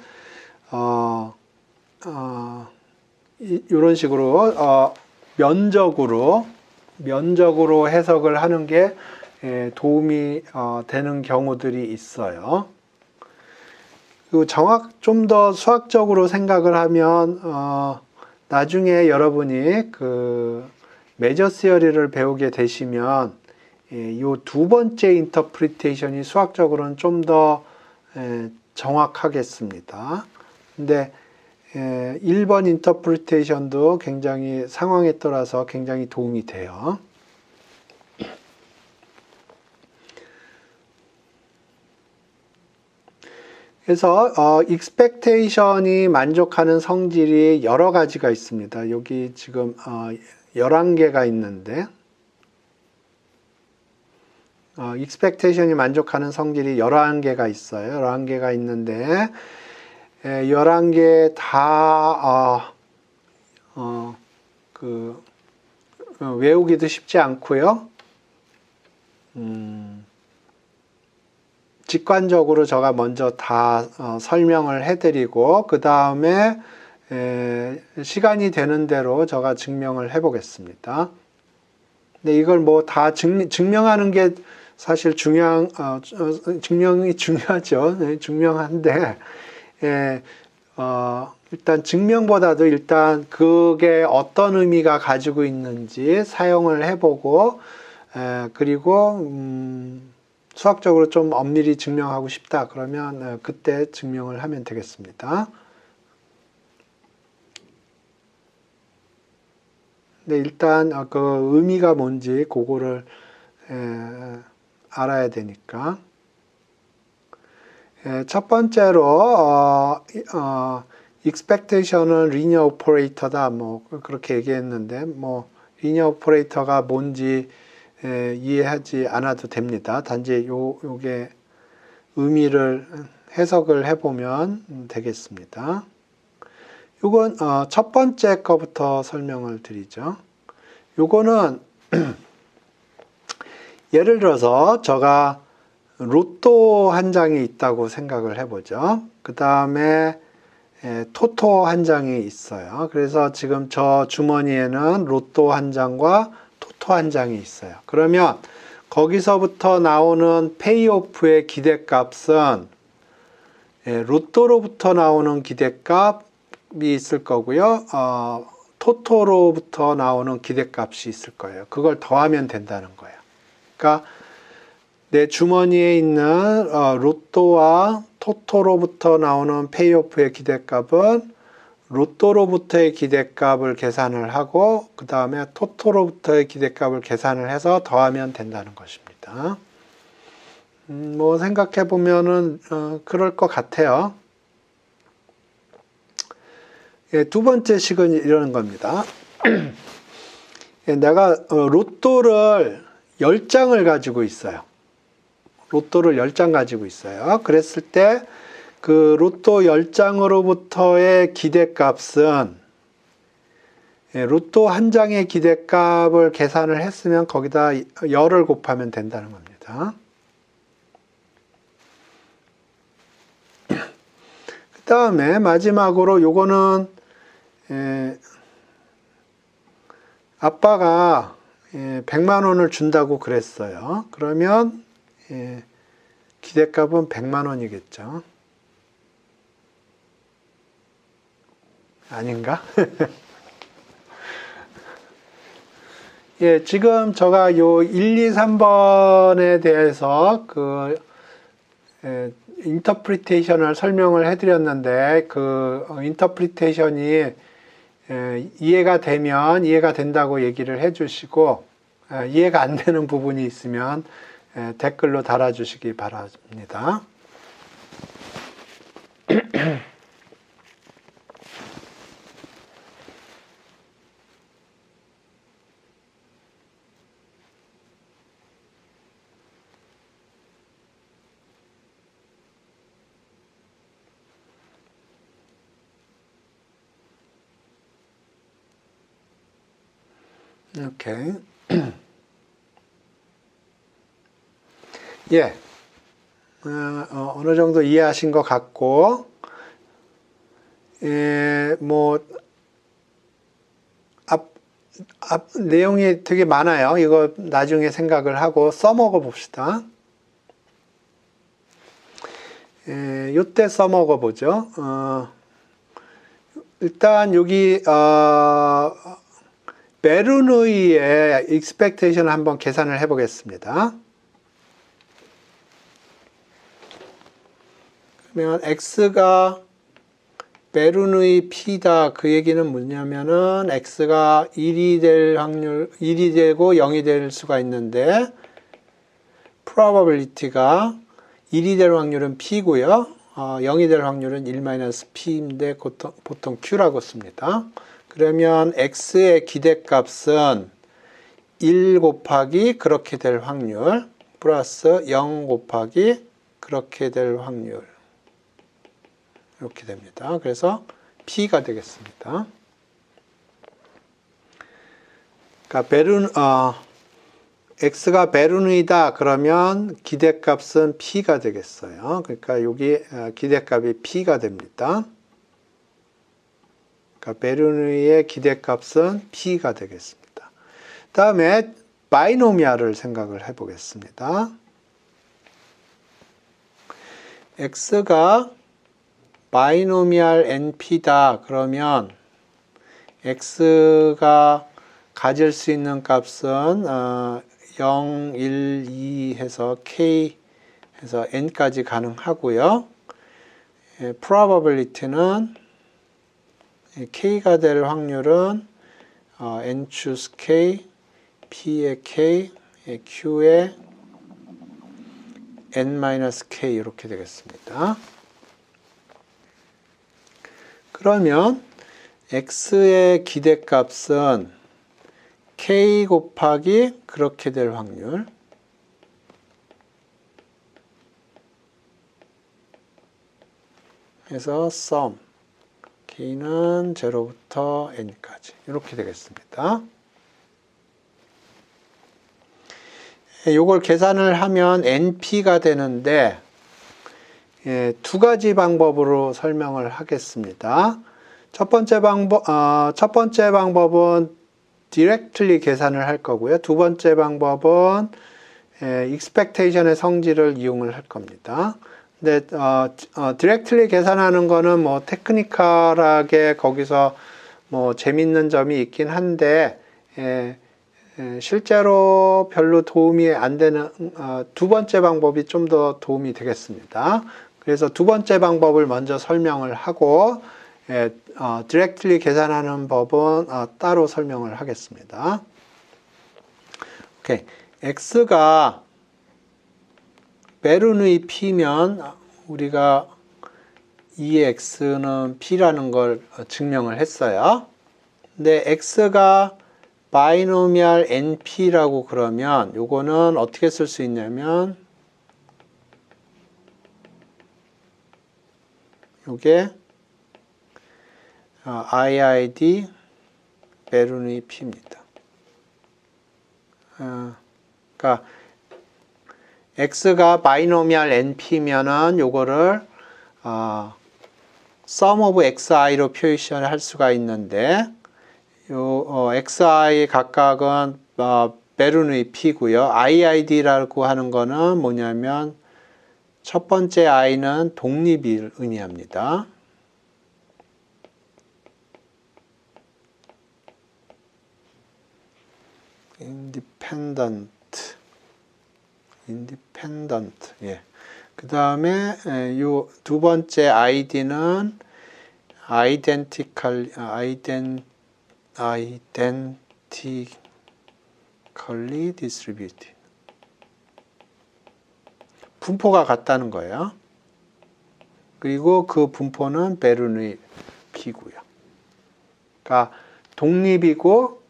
이런 식으로 면적으로 해석을 하는 게 도움이 되는 경우들이 있어요. 그리고 좀 더 수학적으로 생각을 하면 나중에 여러분이 그 메저 시어리를 배우게 되시면 이 두 번째 인터프리테이션이 수학적으로는 좀 더 정확하겠습니다. 근데 1번 인터프리테이션도 굉장히 상황에 따라서 굉장히 도움이 돼요. 그래서 expectation이 만족하는 성질이 여러 가지가 있습니다. 여기 지금 11개가 있는데 expectation이 만족하는 성질이 11개가 있어요. 11개가 있는데 11개 다 외우기도 쉽지 않고요. 직관적으로 제가 먼저 다 설명을 해드리고 그 다음에 시간이 되는 대로 제가 증명을 해보겠습니다. 근데 이걸 뭐 다 증명하는 게 사실 증명이 중요하죠. 네, 중요한데 일단 증명보다도 일단 그게 어떤 의미가 가지고 있는지 사용을 해보고 그리고 수학적으로 좀 엄밀히 증명하고 싶다 그러면 그때 증명을 하면 되겠습니다. 네, 일단 그 의미가 뭔지 그거를 알아야 되니까. 첫 번째로 expectation은 linear operator다 뭐 그렇게 얘기했는데 뭐 linear operator가 뭔지 이해하지 않아도 됩니다. 단지 요게 의미를 해석을 해보면 되겠습니다. 요건 첫 번째 거부터 설명을 드리죠. 요거는 예를 들어서 제가 로또 한 장이 있다고 생각을 해보죠. 그 다음에 토토 한 장이 있어요. 그래서 지금 저 주머니에는 로또 한 장과 토토 한 장이 있어요. 그러면 거기서부터 나오는 페이오프의 기대값은 로또로부터 나오는 기대값이 있을 거고요. 토토로부터 나오는 기대값이 있을 거예요. 그걸 더하면 된다는 거예요. 그러니까 내 주머니에 있는 로또와 토토로부터 나오는 페이오프의 기대값은 로또로부터의 기대값을 계산을 하고 그 다음에 토토로부터의 기대값을 계산을 해서 더하면 된다는 것입니다. 뭐 생각해 보면은 그럴 것 같아요. 두 번째 식은 이런 겁니다. 내가 로또를 10장을 가지고 있어요. 로또를 10장 가지고 있어요. 그랬을 때 그 로또 10장으로부터의 기대값은 로또 한 장의 기대값을 계산을 했으면 거기다 열을 곱하면 된다는 겁니다. 그 다음에 마지막으로 요거는 아빠가 100만 원을 준다고 그랬어요. 그러면 기대값은 100만 원이겠죠. 아닌가? 예, 지금 제가 요 1, 2, 3번에 대해서 인터프리테이션을 설명을 해드렸는데 그 인터프리테이션이 이해가 되면 이해가 된다고 얘기를 해주시고 이해가 안 되는 부분이 있으면 댓글로 달아주시기 바랍니다. 오케이. 예. 어느 정도 이해하신 것 같고, 내용이 되게 많아요. 이거 나중에 생각을 하고 써먹어 봅시다. 요때 써먹어 보죠. 일단 여기, 베르누이의 expectation을 한번 계산을 해 보겠습니다. 그러면 x가 베르누이 p다. 그 얘기는 뭐냐면은 x가 1이 될 확률, 1이 되고 0이 될 수가 있는데 probability가 1이 될 확률은 p고요. 0이 될 확률은 1-p인데 보통 q라고 씁니다. 그러면 x의 기대값은 1 곱하기 그렇게 될 확률 플러스 0 곱하기 그렇게 될 확률 이렇게 됩니다. 그래서 p가 되겠습니다. 그러니까 x가 베르누이다 그러면 기대값은 p가 되겠어요. 그러니까 여기 기대값이 p가 됩니다. 그러니까 베르누이의 기대값은 p가 되겠습니다. 다음에 바이노미알을 생각을 해보겠습니다. x가 바이노미알 np다 그러면 x가 가질 수 있는 값은 0, 1, 2 해서 k 해서 n까지 가능하고요. probability는 k가 될 확률은 n choose k, p의 k, q의 n-k 이렇게 되겠습니다. 그러면 x의 기대값은 k 곱하기 그렇게 될 확률 해서 sum k는 0부터 n까지 이렇게 되겠습니다. 이걸 계산을 하면 np가 되는데 두 가지 방법으로 설명을 하겠습니다. 첫 번째 방법은 directly 계산을 할 거고요. 두 번째 방법은 expectation의 성질을 이용을 할 겁니다. 근데 directly 계산하는 거는 뭐 테크니컬하게 거기서 뭐 재밌는 점이 있긴 한데 실제로 별로 도움이 안 되는 두 번째 방법이 좀 더 도움이 되겠습니다. 그래서 두 번째 방법을 먼저 설명을 하고 directly 계산하는 법은 따로 설명을 하겠습니다. 오케이. x가 베르누이 p면 우리가 이 x는 p라는 걸 증명을 했어요. 근데 x가 바이노미알 np라고 그러면 요거는 어떻게 쓸 수 있냐면 요게 IID 베르누이 p입니다. 그러니까 x가 바이노미알 np면은 요거를 sum of xi로 표시할 수가 있는데 xi 각각은 베르누이 p고요. iid라고 하는 거는 뭐냐면 첫 번째 i는 독립을 의미합니다. independent. 예. 그 다음에 요 두 번째 id는 identically distributed. 분포가 같다는 거예요. 그리고 그 분포는 베르누이 p고요. 그러니까 독립이고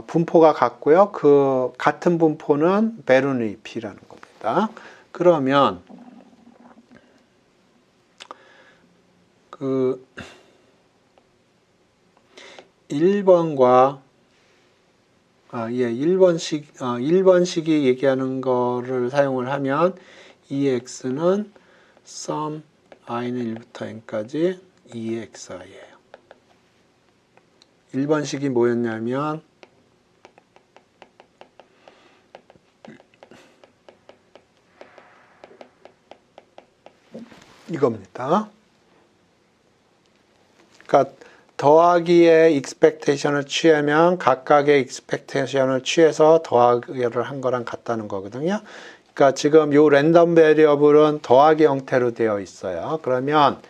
분포가 같고요. 그 같은 분포는 베르누이 p라는 겁니다. 그러면 그 1번과 1번식이 얘기하는 거를 사용을 하면 EX는 sum i는 1부터 n까지 EXI예요. 1번식이 뭐였냐면 이겁니다. 그러니까 더하기의 expectation을 취하면 각각의 expectation을 취해서 더하기를 한 거랑 같다는 거거든요. 그러니까 지금 요 랜덤 베리어블은 더하기 형태로 되어 있어요. 그러면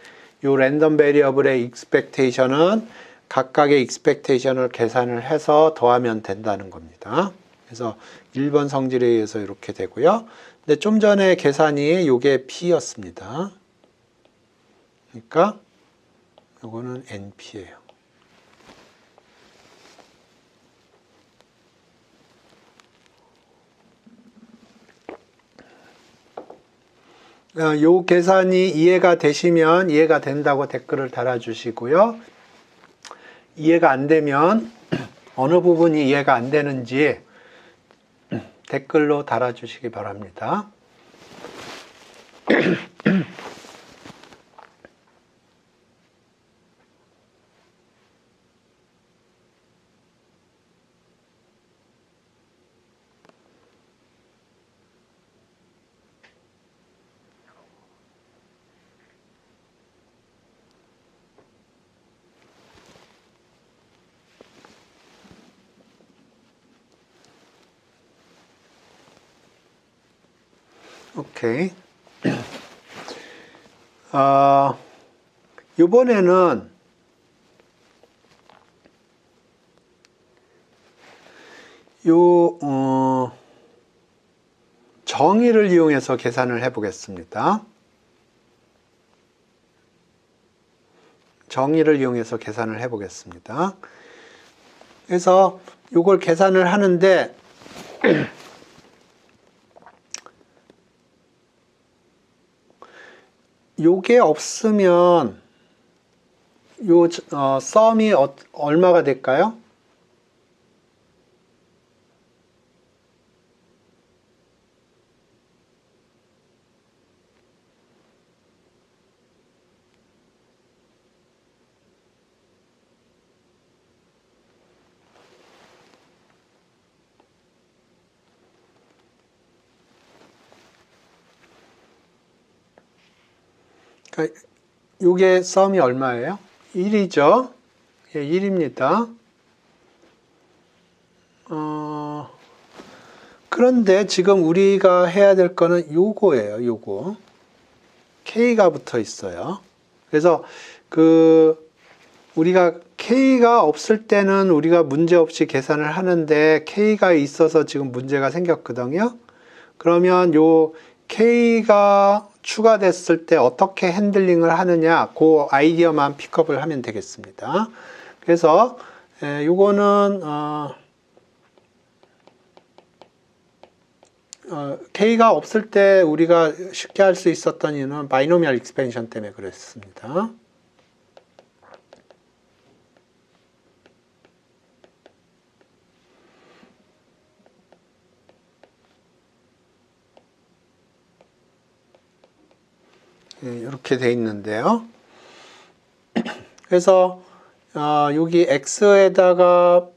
요 랜덤 베리어블의 expectation은 각각의 expectation을 계산을 해서 더하면 된다는 겁니다. 그래서 1번 성질에 의해서 이렇게 되고요. 근데 좀 전에 계산이 요게 P였습니다. 그러니까 요거는 NP예요. 요 계산이 이해가 되시면 이해가 된다고 댓글을 달아주시고요. 이해가 안 되면 어느 부분이 이해가 안 되는지 댓글로 달아주시기 바랍니다. 오케이. 이번에는 정의를 이용해서 계산을 해 보겠습니다. 정의를 이용해서 계산을 해 보겠습니다. 그래서 이걸 계산을 하는데 요게 없으면 요 썸이 얼마가 될까요? 그러니까 요게 썸이 얼마예요? 1이죠. 예, 1입니다. 그런데 지금 우리가 해야 될 거는 요거예요. 요거. K가 붙어 있어요. 그래서 우리가 K가 없을 때는 우리가 문제없이 계산을 하는데 K가 있어서 지금 문제가 생겼거든요. 그러면 요 K가 추가됐을 때 어떻게 핸들링을 하느냐, 그 아이디어만 픽업을 하면 되겠습니다. 그래서 요거는 K가 없을 때 우리가 쉽게 할 수 있었던 이유는 바이노미얼 익스펜션 때문에 그랬습니다. 이렇게 돼 있는데요. 그래서 여기 x에다가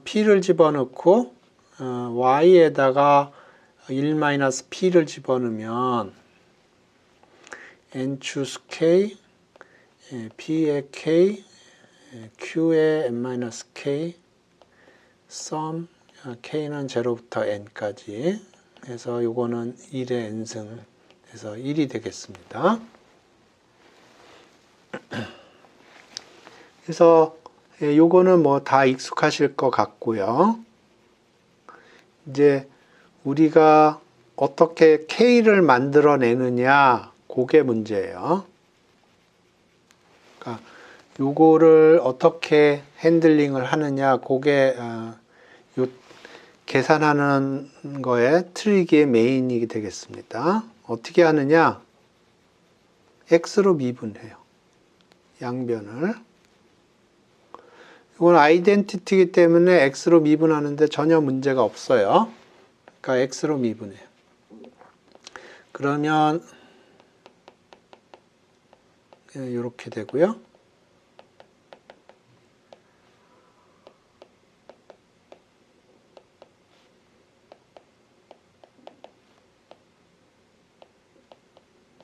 p를 집어넣고 y에다가 1-p를 집어넣으면 n choose k, p의 k, q의 n-k, sum k는 0부터 n까지 해서 요거는 1의 n승 해서 1이 되겠습니다. 그래서 요거는 뭐 다 익숙하실 것 같고요. 이제 우리가 어떻게 K를 만들어내느냐, 그게 문제예요. 그러니까 요거를 어떻게 핸들링을 하느냐, 그게 요 계산하는 거에 트릭의 메인이 되겠습니다. 어떻게 하느냐? X로 미분해요. 양변을. 이건 아이덴티티이기 때문에 X로 미분하는데 전혀 문제가 없어요. 그러니까 X로 미분해요. 그러면 이렇게 되고요.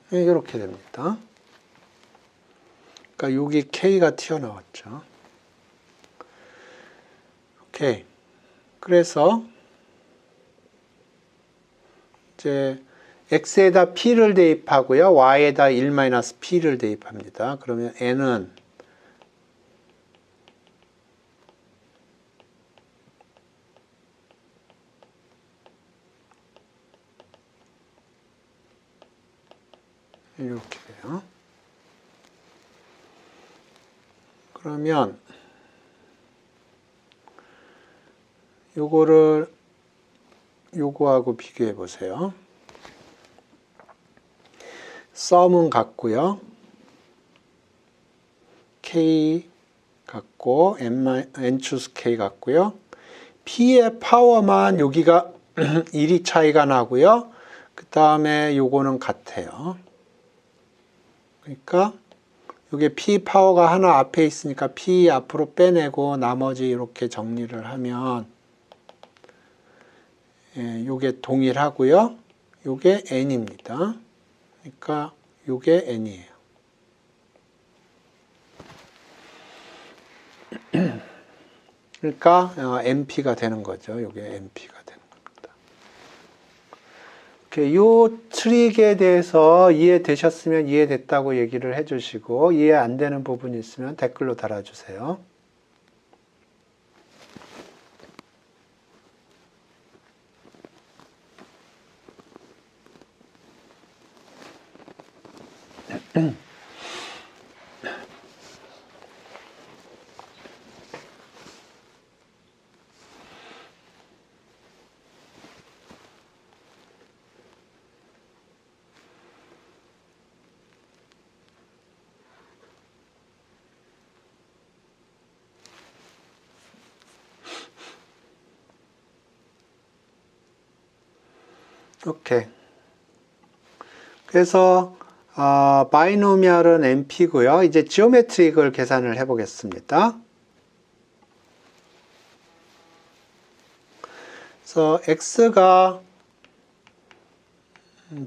이렇게 됩니다. 그러니까 여기 K가 튀어나왔죠. 오케이. 그래서 이제 x에다 p를 대입하고요. y에다 1-p를 대입합니다. 그러면 n은 이렇게 돼요. 그러면 요거를 요거하고 비교해 보세요. sum은 같고요. k 같고 n choose k 같고요. p의 파워만 여기가 1이 차이가 나고요. 그 다음에 요거는 같아요. 그러니까 이게 p 파워가 하나 앞에 있으니까 p 앞으로 빼내고 나머지 이렇게 정리를 하면 요게 동일하고요. 요게 n입니다. 그러니까 요게 n이에요. 그러니까 np가 되는 거죠. 요게 np가 되는 겁니다. 요 트릭에 대해서 이해되셨으면 이해됐다고 얘기를 해주시고 이해 안 되는 부분이 있으면 댓글로 달아주세요. 오케이. 그래서 바이노미얼은 np고요. 이제 지오메트릭을 계산을 해보겠습니다. 그래서 x가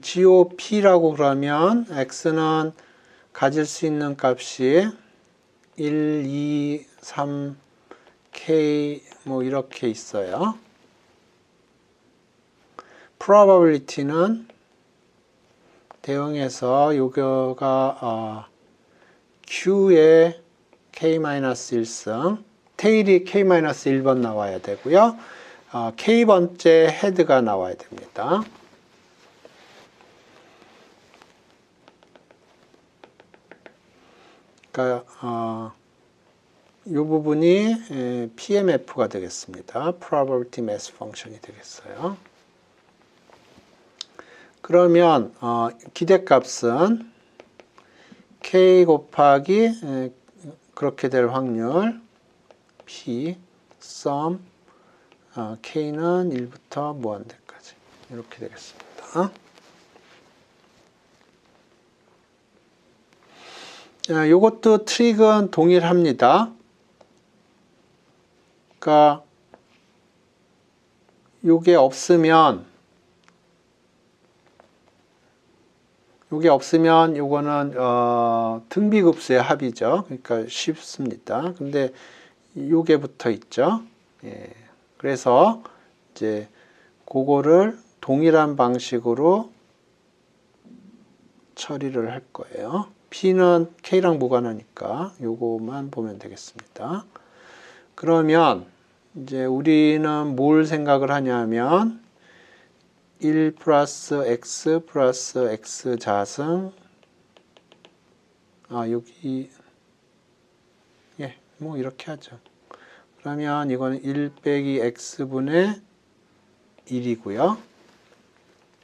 GOP라고 그러면 x는 가질 수 있는 값이 1, 2, 3, k 뭐 이렇게 있어요. probability는 대응해서 요거가 Q의 K-1승, 테일이 K-1번 나와야 되고요. K번째 헤드가 나와야 됩니다. 그러니까 이 부분이 PMF가 되겠습니다. Probability Mass Function이 되겠어요. 그러면 기대값은 K 곱하기 그렇게 될 확률 P sum K는 1부터 무한대까지 이렇게 되겠습니다. 요것도 트릭은 동일합니다. 그러니까 요게 없으면 요거는 등비급수의 합이죠. 그러니까 쉽습니다. 근데 요게 붙어 있죠. 예. 그래서 이제 그거를 동일한 방식으로 처리를 할 거예요. P는 K랑 무관하니까 요거만 보면 되겠습니다. 그러면 이제 우리는 뭘 생각을 하냐면 1 플러스 X 플러스 X 자승 여기 뭐 이렇게 하죠. 그러면 이거는 1 빼기 X분의 1이고요.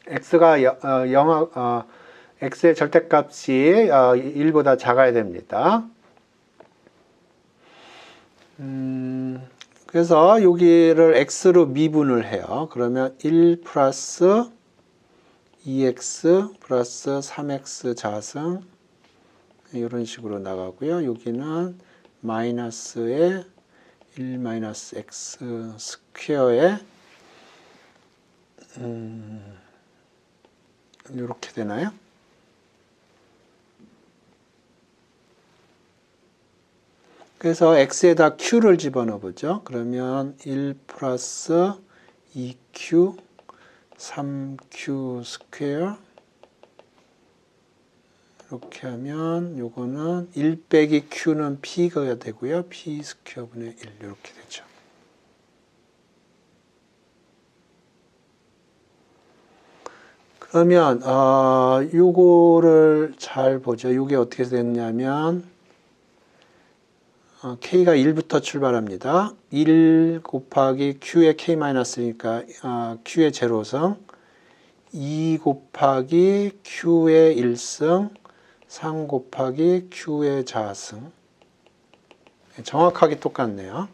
X가 X의 절대값이 1보다 작아야 됩니다. 그래서 여기를 x로 미분을 해요. 그러면 1 플러스 2x 플러스 3x 자승 이런 식으로 나가고요. 여기는 마이너스에 1 마이너스 x 스퀘어에 이렇게 되나요? 그래서 x에다 q를 집어넣어 보죠. 그러면 1 플러스 2q 3q 스퀘어 이렇게 하면 요거는 1 빼기 q는 p가 되고요. p 스퀘어 분의 1 이렇게 되죠. 그러면 요거를 잘 보죠. 요게 어떻게 됐냐면 k가 1부터 출발합니다. 1 곱하기 q의 k-1이니까 q의 제로승 2 곱하기 q의 1승 3 곱하기 q의 자승 정확하게 똑같네요.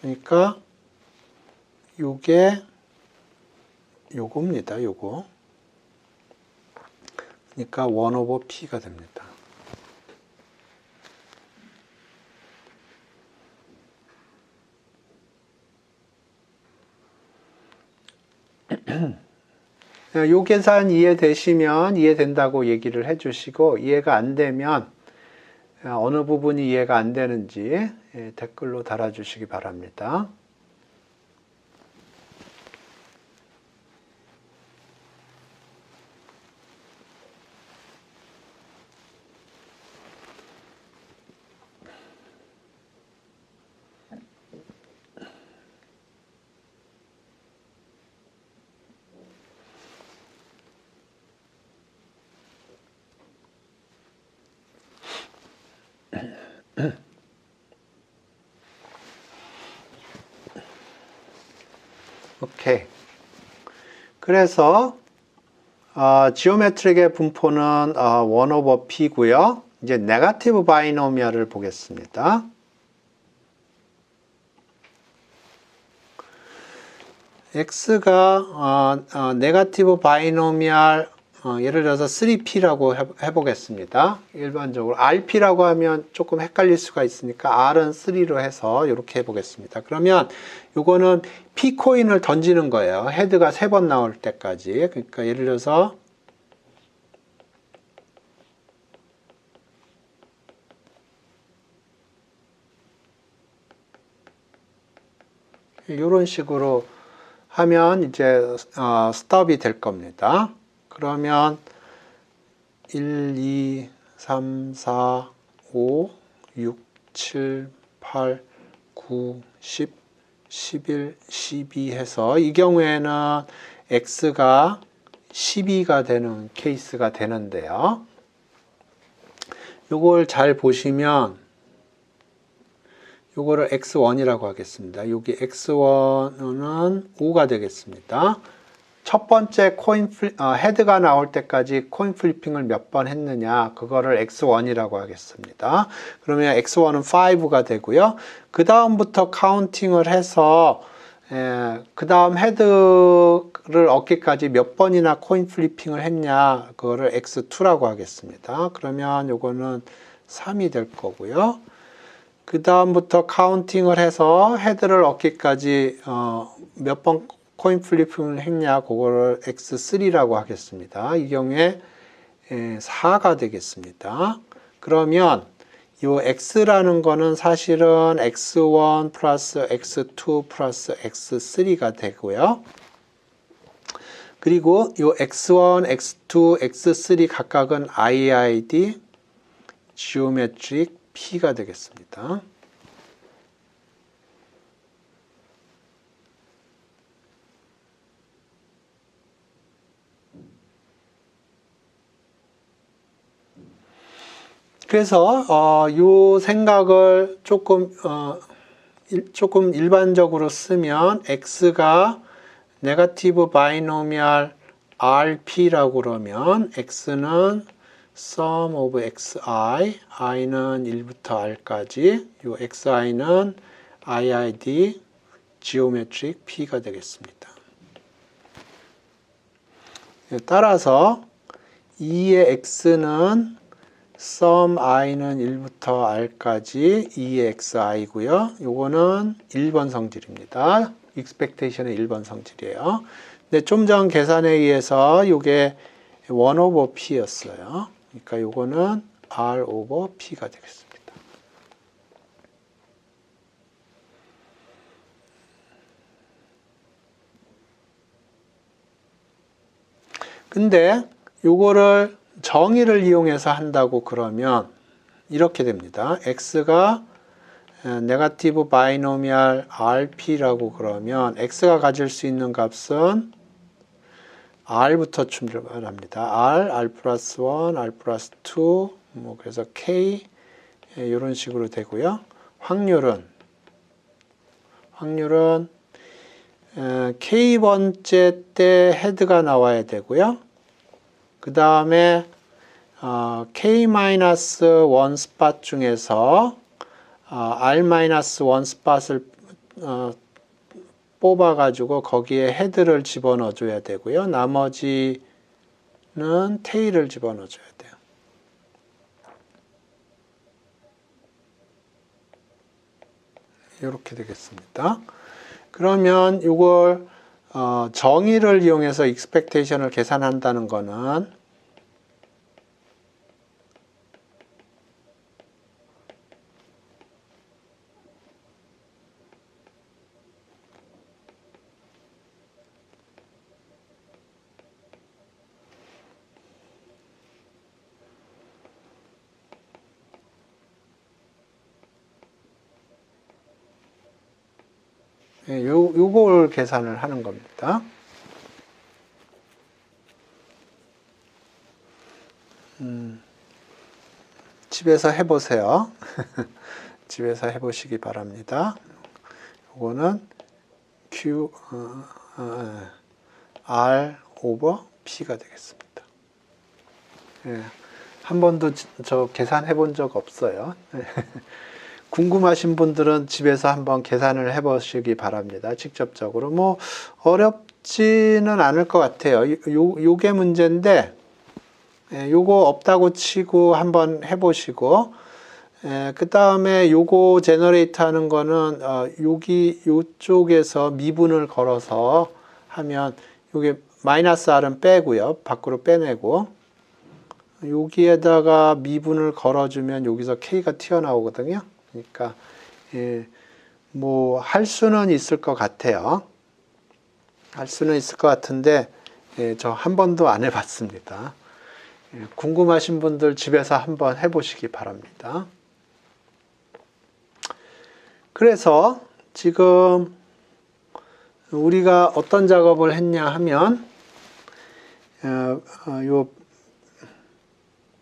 그러니까 요게 요겁니다. 요거 그러니까 1 오버 p가 됩니다. 요 계산 이해된다고 얘기를 해주시고 이해가 안 되면 어느 부분이 이해가 안 되는지 댓글로 달아주시기 바랍니다. 오케이. 그래서 지오메트릭의 분포는 1 오버 p고요. 이제 네거티브 바이노미얼을 보겠습니다. x가 네거티브 바이노미얼 예를 들어서 3p라고 해보겠습니다. 일반적으로 rp라고 하면 조금 헷갈릴 수가 있으니까 r은 3로 해서 이렇게 해보겠습니다. 그러면 이거는 p 코인을 던지는 거예요. 헤드가 3번 나올 때까지. 그러니까 예를 들어서 이런 식으로 하면 이제 스톱이 될 겁니다. 그러면 1, 2, 3, 4, 5, 6, 7, 8, 9, 10, 11, 12 해서 이 경우에는 x가 12가 되는 케이스가 되는데요. 요걸 잘 보시면 요거를 x1이라고 하겠습니다. 여기 x1은 5가 되겠습니다. 첫 번째 헤드가 나올 때까지 코인 플리핑을 몇 번 했느냐 그거를 x1이라고 하겠습니다. 그러면 x1은 5가 되고요. 그 다음부터 카운팅을 해서 그 다음 헤드를 X를 얻기까지 몇 번이나 코인 플리핑을 했냐, 그거를 X2라고 하겠습니다. 그러면 요거는 3이 될 거고요. 그 다음부터 카운팅을 해서 헤드를 얻기까지 몇 번 코인 플리핑을 했냐, 그거를 X3라고 하겠습니다. 이 경우에 4가 되겠습니다. 그러면 이 X라는 거는 사실은 X1 플러스 X2 플러스 X3가 되고요. 그리고 이 X1, X2, X3 각각은 IID, Geometric P가 되겠습니다. 그래서 이 생각을 조금 일반적으로 쓰면 X가 네거티브 바이노미얼 RP라고 그러면 X는 sum of xi, i는 1부터 r까지, 요 xi는 iid geometric p가 되겠습니다. 따라서 2의 x는 sum i는 1부터 r까지 2의 xi고요. 요거는 1번 성질입니다. expectation의 1번 성질이에요. 근데 좀 전 계산에 의해서 요게 1 over p였어요. 그러니까 요거는 r over p가 되겠습니다. 근데 요거를 정의를 이용해서 한다고 그러면 이렇게 됩니다. x가 네거티브 바이노미얼 rp라고 그러면 x가 가질 수 있는 값은 r부터 출발합니다. r 플러스 1, r 플러스 2, 그래서 k 이런 식으로 되고요. 확률은 k번째 때 헤드가 나와야 되고요. 그 다음에 k-1 스팟 중에서 r-1 스팟을 뽑아가지고 거기에 헤드를 집어넣어 줘야 되고요. 나머지는 테일을 집어넣어 줘야 돼요. 이렇게 되겠습니다. 그러면 이걸 정의를 이용해서 익스펙테이션을 계산한다는 거는 요걸 계산을 하는 겁니다. 집에서 해보세요. 집에서 해보시기 바랍니다. 요거는 Q, R over P가 되겠습니다. 한 번도 저 계산해 본 적 없어요. 궁금하신 분들은 집에서 한번 계산을 해보시기 바랍니다. 직접적으로. 어렵지는 않을 것 같아요. 요게 문제인데, 요거 없다고 치고 한번 해보시고, 그 다음에 요거 제너레이트 하는 거는, 요쪽에서 미분을 걸어서 하면, 요게 마이너스 R은 빼고요. 밖으로 빼내고, 여기에다가 미분을 걸어주면 여기서 K가 튀어나오거든요. 그러니까 할 수는 있을 것 같아요. 할 수는 있을 것 같은데 저 한 번도 안 해봤습니다. 궁금하신 분들 집에서 한번 해보시기 바랍니다. 그래서 지금 우리가 어떤 작업을 했냐 하면 요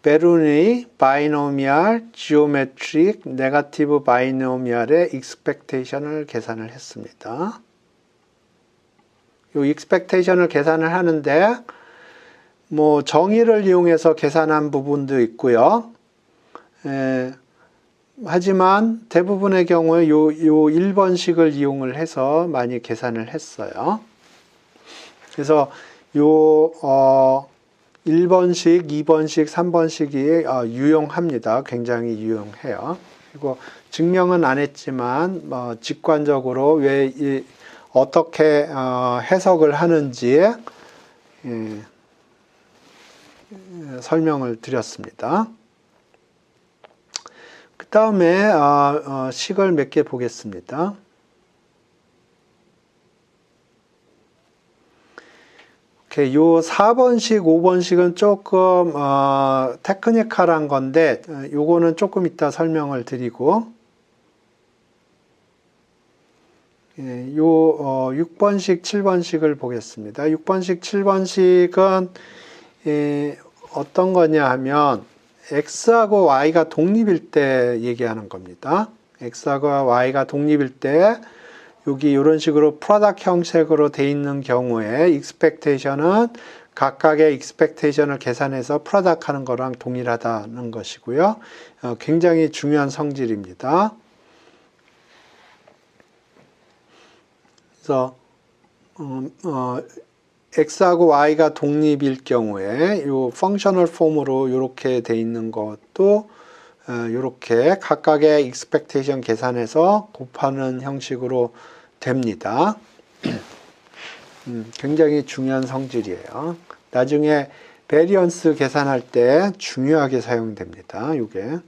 베르누이 바이노미얼 지오메트릭 네거티브 바이노미얼의 익스펙테이션을 계산을 했습니다. 이 익스펙테이션을 계산을 하는데 정의를 이용해서 계산한 부분도 있고요. 하지만 대부분의 경우에 요 1번식을 이용을 해서 많이 계산을 했어요. 그래서 요 1번식, 2번식, 3번식이 유용합니다. 굉장히 유용해요. 그리고 증명은 안 했지만 직관적으로 왜 어떻게 해석을 하는지 설명을 드렸습니다. 그 다음에 식을 몇 개 보겠습니다. 요 4번식, 5번식은 조금 테크니컬한 건데 요거는 조금 이따 설명을 드리고 요 6번식, 7번식을 보겠습니다. 6번식, 7번식은 어떤 거냐 하면 x하고 y가 독립일 때 얘기하는 겁니다. x하고 y가 독립일 때 여기 이런 식으로 프로덕트 형식으로 돼 있는 경우에 expectation은 각각의 expectation을 계산해서 프로덕트 하는 거랑 동일하다는 것이고요. 굉장히 중요한 성질입니다. 그래서 x하고 y가 독립일 경우에 이 펑셔널 폼으로 이렇게 돼 있는 것도 이렇게 각각의 expectation 계산해서 곱하는 형식으로 됩니다. 굉장히 중요한 성질이에요. 나중에 베리언스 계산할 때 중요하게 사용됩니다. 이게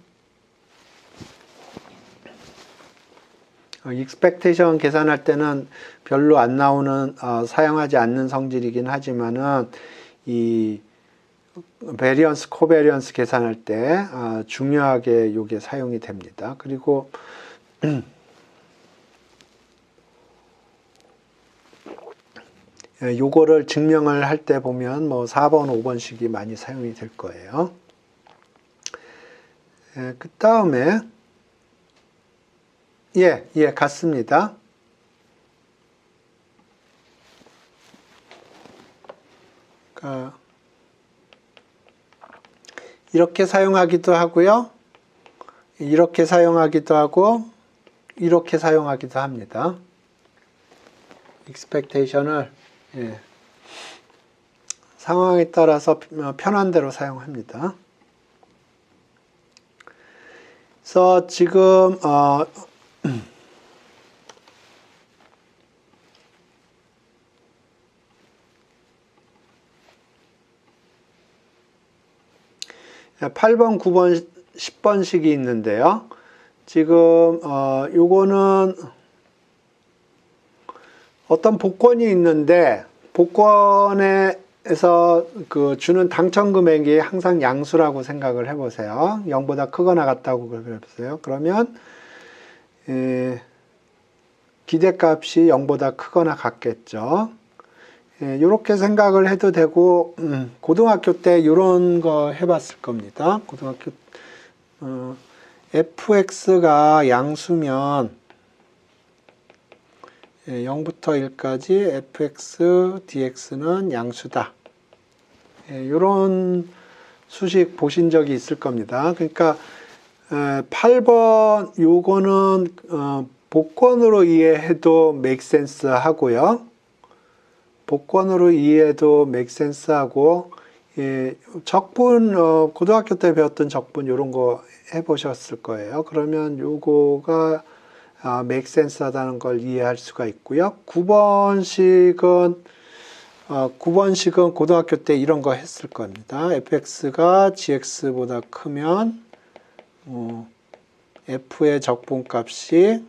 expectation 계산할 때는 별로 안 나오는 사용하지 않는 성질이긴 하지만은 이 베리언스, 코베리언스 계산할 때 중요하게 이게 사용이 됩니다. 그리고 요거를 증명을 할 때 보면 4번, 5번식이 많이 사용이 될 거예요. 그 다음에 같습니다. 그러니까 이렇게 사용하기도 하고요. 이렇게 사용하기도 하고 이렇게 사용하기도 합니다. expectation을 상황에 따라서 편한 대로 사용합니다. 그래서 지금 8번, 9번, 10번식이 있는데요. 지금 요거는 어떤 복권이 있는데 복권에서 주는 당첨 금액이 항상 양수라고 생각을 해보세요. 0보다 크거나 같다고 해보세요. 그러면 기대값이 0보다 크거나 같겠죠. 이렇게 생각을 해도 되고 고등학교 때 이런 거 해봤을 겁니다. 고등학교 fx가 양수면 0부터 1까지 fx dx는 양수다. 이런 수식 보신 적이 있을 겁니다. 그러니까 8번 요거는 복권으로 이해해도 make sense 하고요. 복권으로 이해해도 make sense 하고 적분 고등학교 때 배웠던 적분 이런 거 해보셨을 거예요. 그러면 요거가 make sense 하다는 걸 이해할 수가 있고요. 9번식은 고등학교 때 이런 거 했을 겁니다. fx가 gx보다 크면 f의 적분값이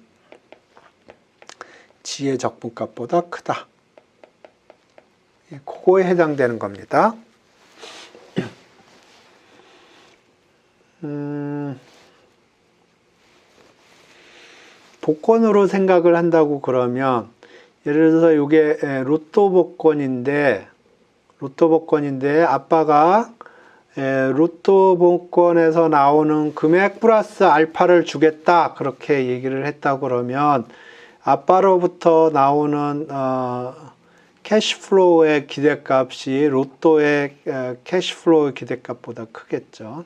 g의 적분값보다 크다. 그거에 해당되는 겁니다. 복권으로 생각을 한다고 그러면 예를 들어서 이게 로또 복권인데 아빠가 로또 복권에서 나오는 금액 플러스 알파를 주겠다 그렇게 얘기를 했다고 그러면 아빠로부터 나오는 캐시플로우의 기대값이 로또의 캐시플로우의 기대값보다 크겠죠.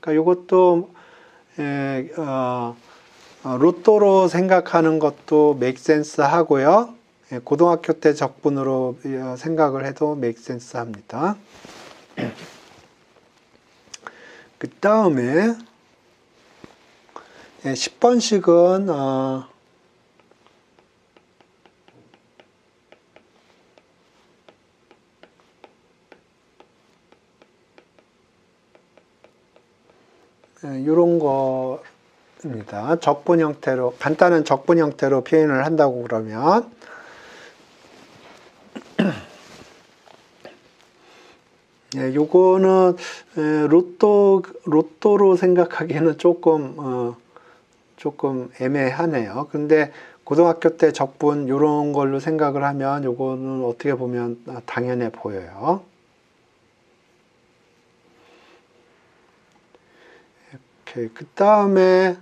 그러니까 이것도 로또로 생각하는 것도 make sense 하고요. 고등학교 때 적분으로 생각을 해도 make sense 합니다. 그 다음에 10번씩은 이런 거입니다. 적분 형태로, 간단한 적분 형태로 표현을 한다고 그러면 요거는 로또로 생각하기에는 조금 애매하네요. 근데 고등학교 때 적분 요런 걸로 생각을 하면 요거는 어떻게 보면 당연해 보여요. 그 다음에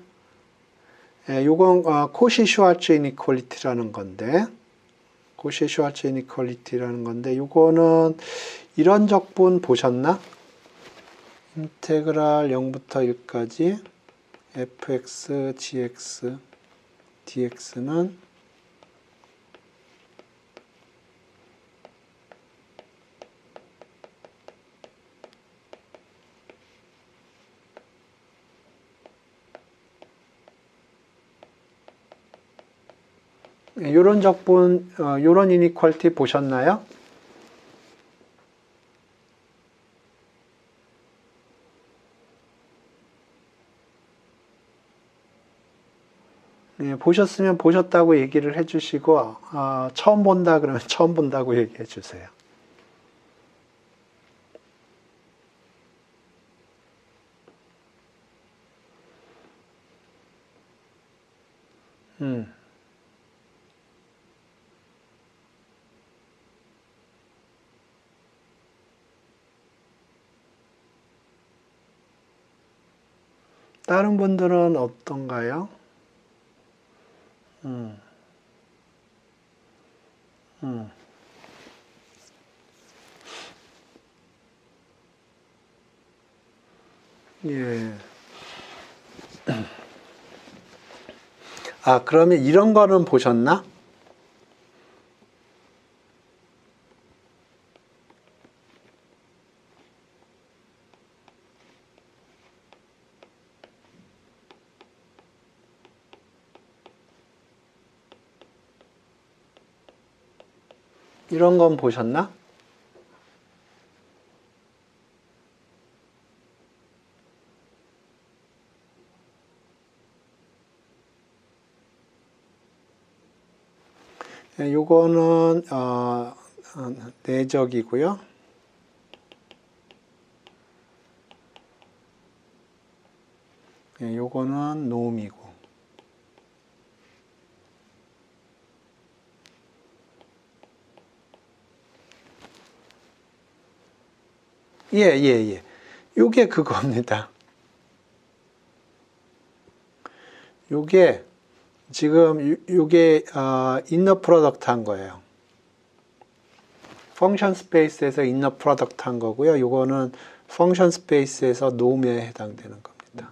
요건 코시-슈왈츠 이니퀄리티라는 건데, 코시-슈왈츠 이니퀄리티라는 건데, 요거는 이런 적분 보셨나? 인테그랄 0부터 1까지 fx, gx, dx는 요런 적분, 요런 이니퀄리티 보셨나요? 보셨으면 보셨다고 얘기를 해주시고, 처음 본다 그러면 처음 본다고 얘기해 주세요. 다른 분들은 어떤가요? 예. 그러면 이런 거는 보셨나? 이런 건 보셨나? 요거는 내적이고요. 요거는 놈이고. 예. 요게 그겁니다. 요게 지금 요게 인너 프로덕트 한 거예요. 펑션 스페이스에서 인너 프로덕트 한 거고요. 요거는 펑션 스페이스에서 놈에 해당되는 겁니다.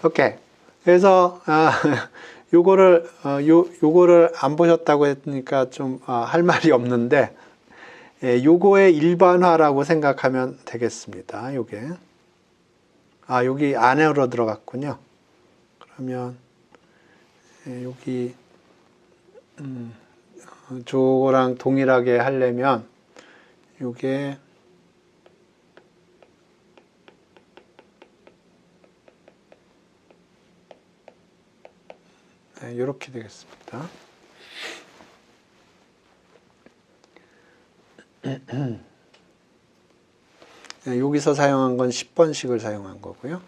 오케이. 그래서 요거를 안 보셨다고 했으니까 좀 할 말이 없는데, 요거의 일반화라고 생각하면 되겠습니다. 요게. 여기 안으로 들어갔군요. 그러면 여기 저거랑 동일하게 하려면 요게 이렇게 되겠습니다. 여기서 사용한 건 10번씩을 사용한 거고요.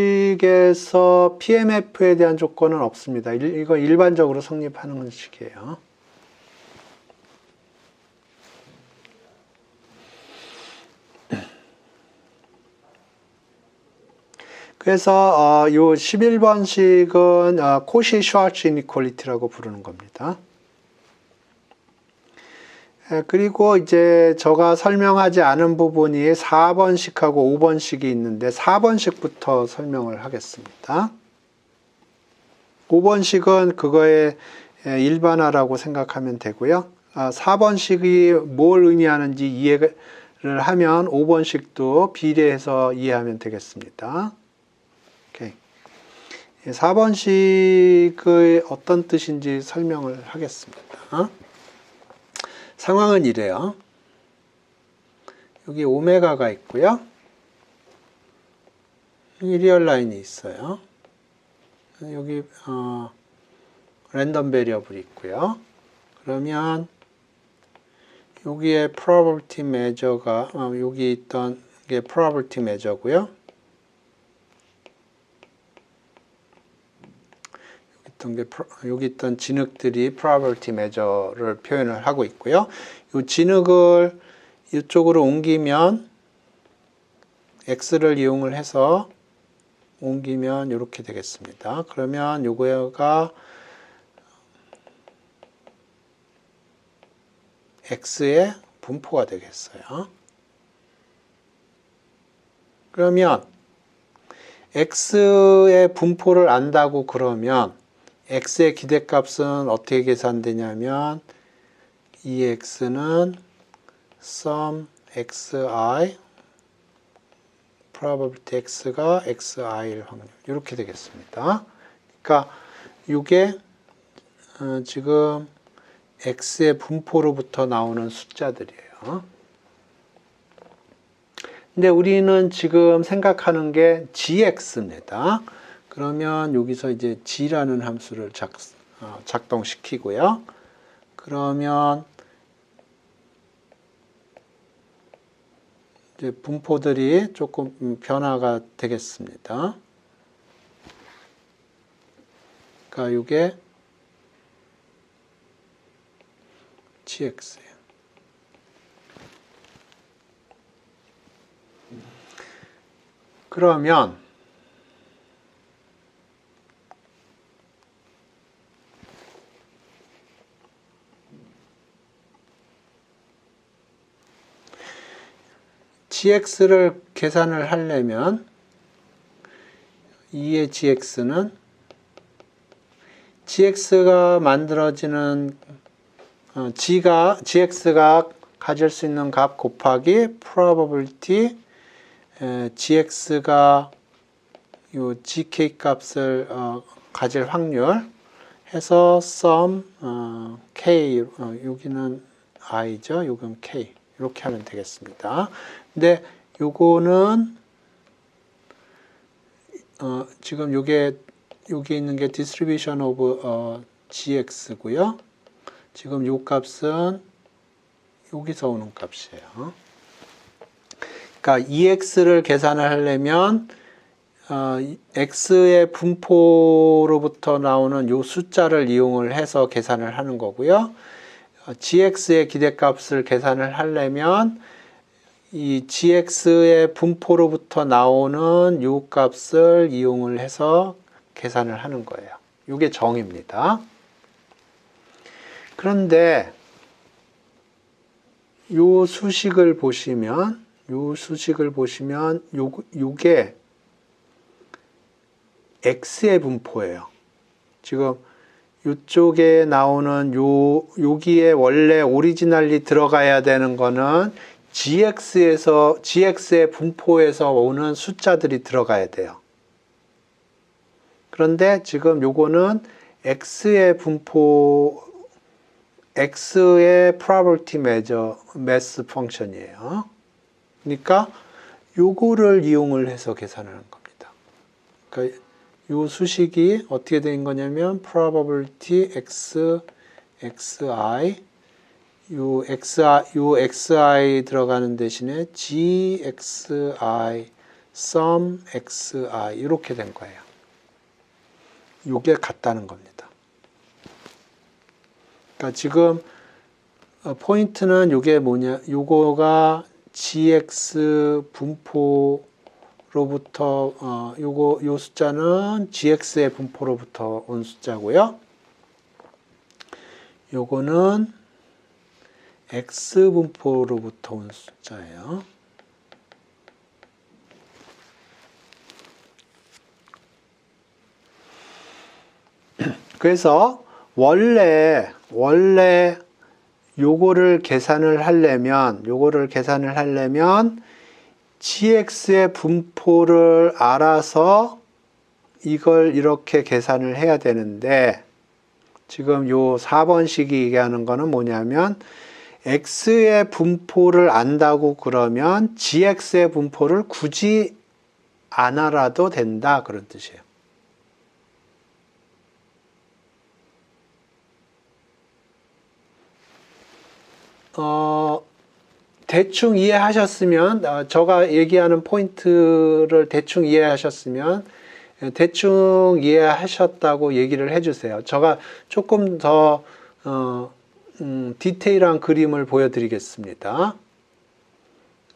9번식에서 PMF에 대한 조건은 없습니다. 이거 일반적으로 성립하는 식이에요. 그래서 요 11번식은 코시-슈왈츠 이니퀄리티라고 부르는 겁니다. 그리고 이제 제가 설명하지 않은 부분이 4번식하고 5번식이 있는데 4번식부터 설명을 하겠습니다. 5번식은 그거의 일반화라고 생각하면 되고요. 4번식이 뭘 의미하는지 이해를 하면 5번식도 비례해서 이해하면 되겠습니다. 오케이. 4번식의 어떤 뜻인지 설명을 하겠습니다. 상황은 이래요. 여기 오메가가 있고요. 여기 리얼 라인이 있어요. 여기 랜덤 베리어블이 있고요. 그러면 여기에 probability measure가 여기 있던 게 probability measure고요. 여기 있던 진흙들이 probability measure를 표현을 하고 있고요. 이 진흙을 이쪽으로 옮기면 x를 이용을 해서 옮기면 이렇게 되겠습니다. 그러면 요거가 x의 분포가 되겠어요. 그러면 x의 분포를 안다고 그러면 x의 기대값은 어떻게 계산되냐면 이 x는 sum xi probability x가 xi일 확률 이렇게 되겠습니다. 그러니까 이게 지금 x의 분포로부터 나오는 숫자들이에요. 근데 우리는 지금 생각하는 게 gx입니다. 그러면 여기서 이제 g라는 함수를 작동시키고요. 그러면 이제 분포들이 조금 변화가 되겠습니다. 그러니까 이게 gx예요. 그러면 gx를 계산을 하려면 2의 gx는 gx가 만들어지는 gx가 가질 수 있는 값 곱하기 probability gx가 요 gk 값을 가질 확률 해서 sum k 여기는 i죠. 요건 k 이렇게 하면 되겠습니다. 근데 요거는 지금 요게 여기 있는 게 distribution of gx고요. 지금 요 값은 여기서 오는 값이에요. 그러니까 EX를 계산을 하려면 X의 분포로부터 나오는 요 숫자를 이용을 해서 계산을 하는 거고요. GX의 기대값을 계산을 하려면 이 GX의 분포로부터 나오는 요 값을 이용을 해서 계산을 하는 거예요. 이게 정입니다. 그런데 요 수식을 보시면 요게 x의 분포예요. 지금 이쪽에 나오는 여기에 원래 오리지널리 들어가야 되는 거는 gx의 분포에서 오는 숫자들이 들어가야 돼요. 그런데 지금 요거는 x의 분포, x의 probability measure, mass function이에요. 그러니까 요거를 이용을 해서 계산하는 겁니다. 그러니까 요 수식이 어떻게 된 거냐면 probability x, xi 요 xi 들어가는 대신에 gxi sum xi 이렇게 된 거예요. 요게 같다는 겁니다. 그러니까 지금 포인트는 요게 뭐냐? 요거가 gx 분포를 분포로부터 요 숫자는 gx의 분포로부터 온 숫자고요. 요거는 x 분포로부터 온 숫자예요. 그래서 원래 요거를 계산을 하려면 gx의 분포를 알아서 이걸 이렇게 계산을 해야 되는데, 지금 요 4번식이 얘기하는 거는 뭐냐면 x의 분포를 안다고 그러면 gx의 분포를 굳이 안 알아도 된다, 그런 뜻이에요. 대충 이해하셨으면, 제가 얘기하는 포인트를 대충 이해하셨으면 대충 이해하셨다고 얘기를 해주세요. 제가 조금 더 디테일한 그림을 보여드리겠습니다.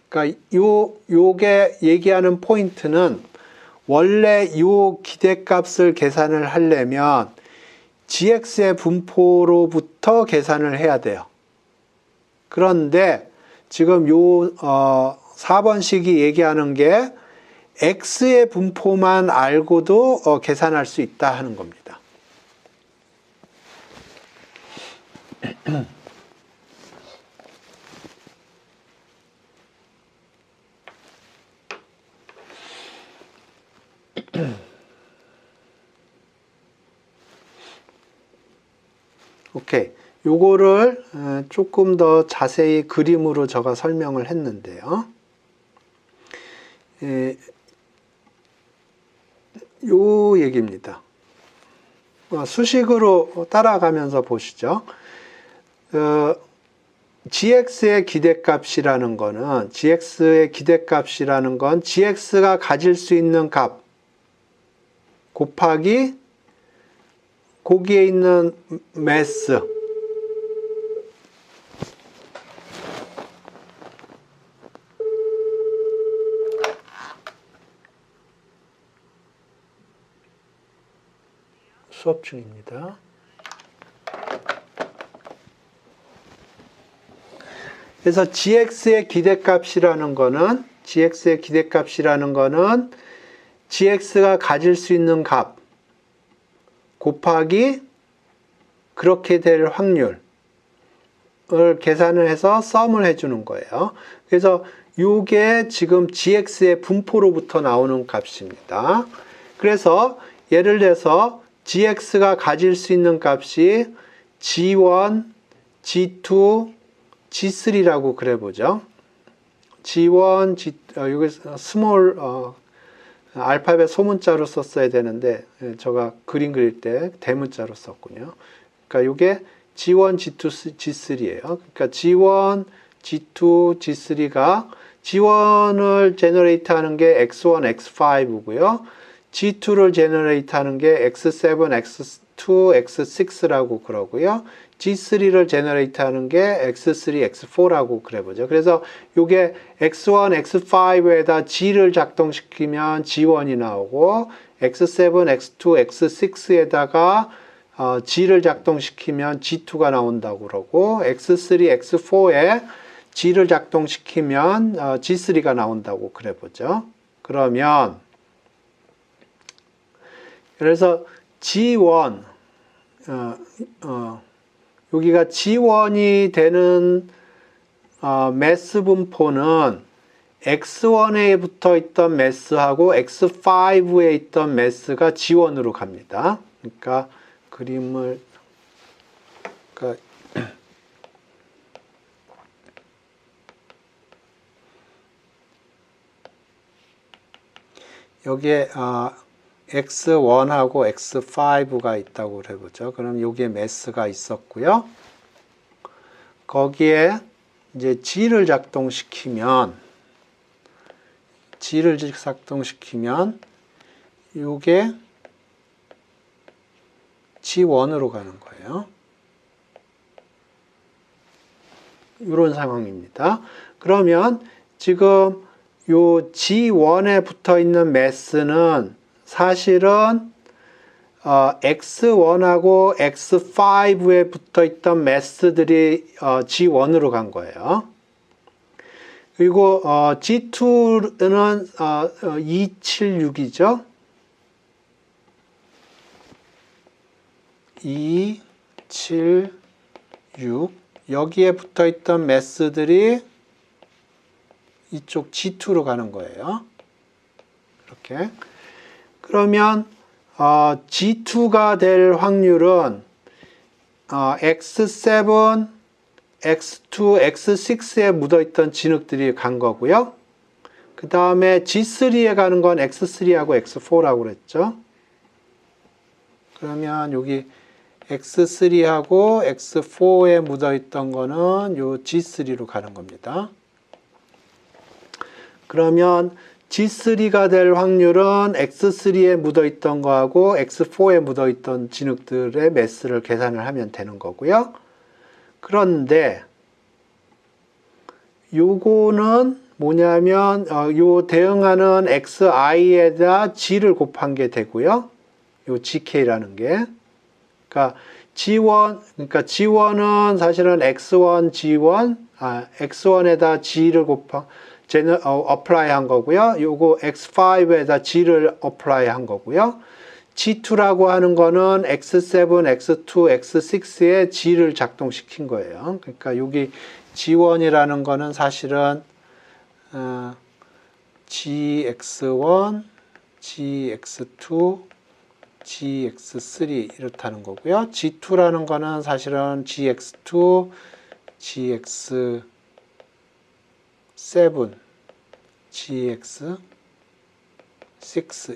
그러니까 요게 얘기하는 포인트는, 원래 요 기대값을 계산을 하려면 gx의 분포로부터 계산을 해야 돼요. 그런데 지금 요 4번식이 얘기하는 게 x의 분포만 알고도 계산할 수 있다 하는 겁니다. 오케이. 요거를 조금 더 자세히 그림으로 제가 설명을 했는데요. 요 얘기입니다. 수식으로 따라가면서 보시죠. gx의 기대값이라는 거는, gx가 가질 수 있는 값 곱하기 거기에 있는 매스, 수업 중입니다. 그래서 gx의 기대값이라는 거는 gx가 가질 수 있는 값 곱하기 그렇게 될 확률을 계산을 해서 썸을 해주는 거예요. 그래서 이게 지금 gx의 분포로부터 나오는 값입니다. 그래서 예를 들어서 gx가 가질 수 있는 값이 g1, g2, g3라고 그려보죠. g1, 여기 스몰 알파벳 소문자로 썼어야 되는데 제가 그림 그릴 때 대문자로 썼군요. 그러니까 이게 g1, g2, g3예요. 그러니까 g1, g2, g3가 g1을 제너레이트 하는 게 x1, x5고요. g2를 제너레이트 하는 게 x7, x2, x6라고 그러고요. g3를 제너레이트 하는 게 x3, x4라고 그래보죠. 그래서 이게 x1, x5에다 g를 작동시키면 g1이 나오고, x7, x2, x6에다가 g를 작동시키면 g2가 나온다고 그러고, x3, x4에 g를 작동시키면 g3가 나온다고 그래보죠. 그러면 그래서 G1, 여기가 G1이 되는 매스 분포는 X1에 붙어 있던 매스하고 X5에 있던 매스가 G1으로 갑니다. 그러니까 그림을, 여기에 X1하고 X5가 있다고 해보죠. 그럼 여기에 매스가 있었고요. 거기에 이제 G를 작동시키면 이게 G1으로 가는 거예요. 이런 상황입니다. 그러면 지금 요 G1에 붙어 있는 매스는 사실은 X1하고 X5에 붙어 있던 매스들이 G1으로 간 거예요. 그리고 G2는 276이죠. 276 여기에 붙어 있던 매스들이 이쪽 G2로 가는 거예요. 이렇게. 그러면 G2가 될 확률은 X7, X2, X6에 묻어있던 진흙들이 간 거고요. 그 다음에 G3에 가는 건 X3하고 X4라고 그랬죠. 그러면 여기 X3하고 X4에 묻어있던 거는 요 G3로 가는 겁니다. 그러면 G3가 될 확률은 X3에 묻어있던 거하고 X4에 묻어있던 진흙들의 매스를 계산을 하면 되는 거고요. 그런데 요거는 뭐냐면 요 대응하는 XI에다 G를 곱한 게 되고요. 요 GK라는 게. 그러니까 G1은 사실은 X1, G1, X1에다 G를 apply 한 거고요. 요거 X5에다 G를 apply 한 거고요. G2라고 하는 거는 X7, X2, X6에 G를 작동시킨 거예요. 그러니까 여기 G1이라는 거는 사실은 GX1, GX2, GX3 이렇다는 거고요. G2라는 거는 사실은 GX2, GX7, GX6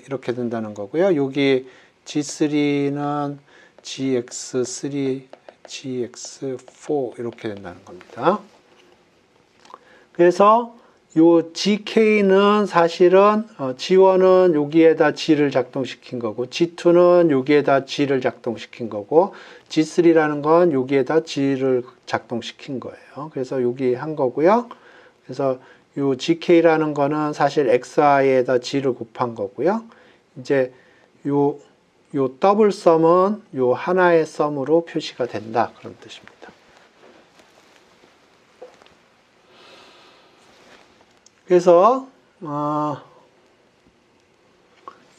이렇게 된다는 거고요. 여기 G3는 GX3, GX4 이렇게 된다는 겁니다. 그래서 요 GK는 사실은 G1은 여기에다 G를 작동시킨 거고 G2는 여기에다 G를 작동시킨 거고 G3라는 건 여기에다 G를 작동시킨 거예요. 그래서 여기 한 거고요. 그래서 요 GK라는 거는 사실 XI에다 G를 곱한 거고요. 이제 요 더블 썸은 요 하나의 썸으로 표시가 된다. 그런 뜻입니다. 그래서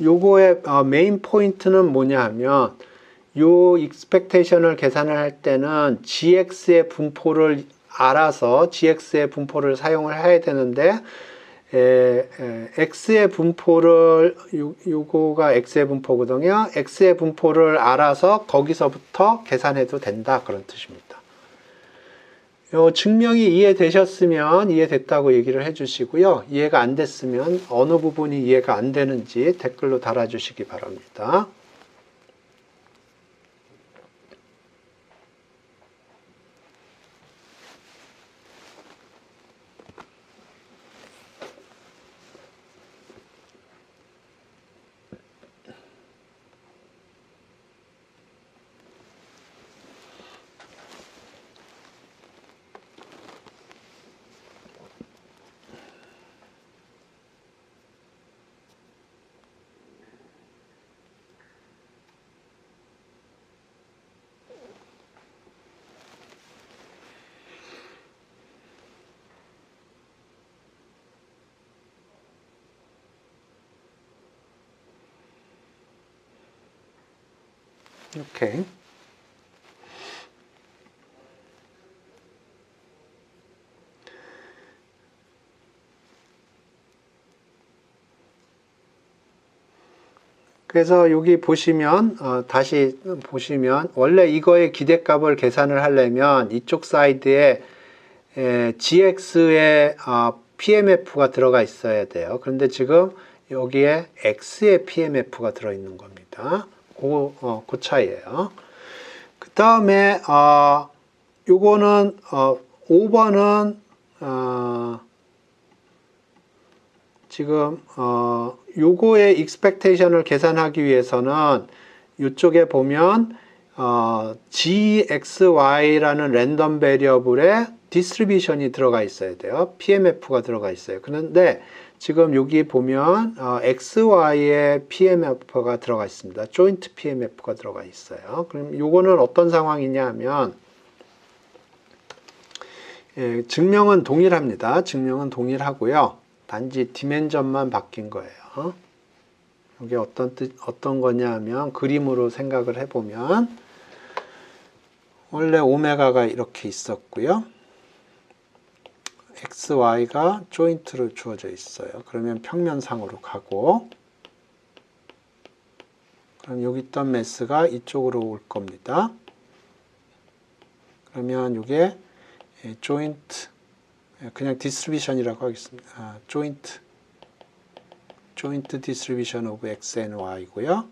요거의 메인 포인트는 뭐냐 하면 요 expectation을 계산을 할 때는 GX의 분포를 알아서 GX의 분포를 사용을 해야 되는데 X의 분포를 요거가 X의 분포거든요. X의 분포를 알아서 거기서부터 계산해도 된다. 그런 뜻입니다. 증명이 이해되셨으면 이해됐다고 얘기를 해주시고요. 이해가 안 됐으면 어느 부분이 이해가 안 되는지 댓글로 달아주시기 바랍니다. 오케이. 그래서 여기 보시면 다시 보시면 원래 이거의 기대값을 계산을 하려면 이쪽 사이드에 GX의 PMF가 들어가 있어야 돼요. 그런데 지금 여기에 X의 PMF가 들어있는 겁니다. 그 차이예요. 그 다음에 요거는 5번은 지금 요거의 expectation을 계산하기 위해서는 이쪽에 보면 GXY라는 랜덤 베리어블에 디스트리뷰션이 들어가 있어야 돼요. PMF가 들어가 있어요. 그런데 지금 여기 보면 XY의 PMF가 들어가 있습니다. 조인트 PMF가 들어가 있어요. 그럼 요거는 어떤 상황이냐 하면 증명은 동일합니다. 증명은 동일하고요. 단지 디멘전만 바뀐 거예요. 이게 어떤 거냐 하면 그림으로 생각을 해보면 원래 오메가가 이렇게 있었고요. XY가 조인트로 주어져 있어요. 그러면 평면상으로 가고 그럼 여기 있던 매스가 이쪽으로 올 겁니다. 그러면 이게 조인트 그냥 디스트리뷰션이라고 하겠습니다. 조인트 디스트리뷰션 오브 X and Y고요.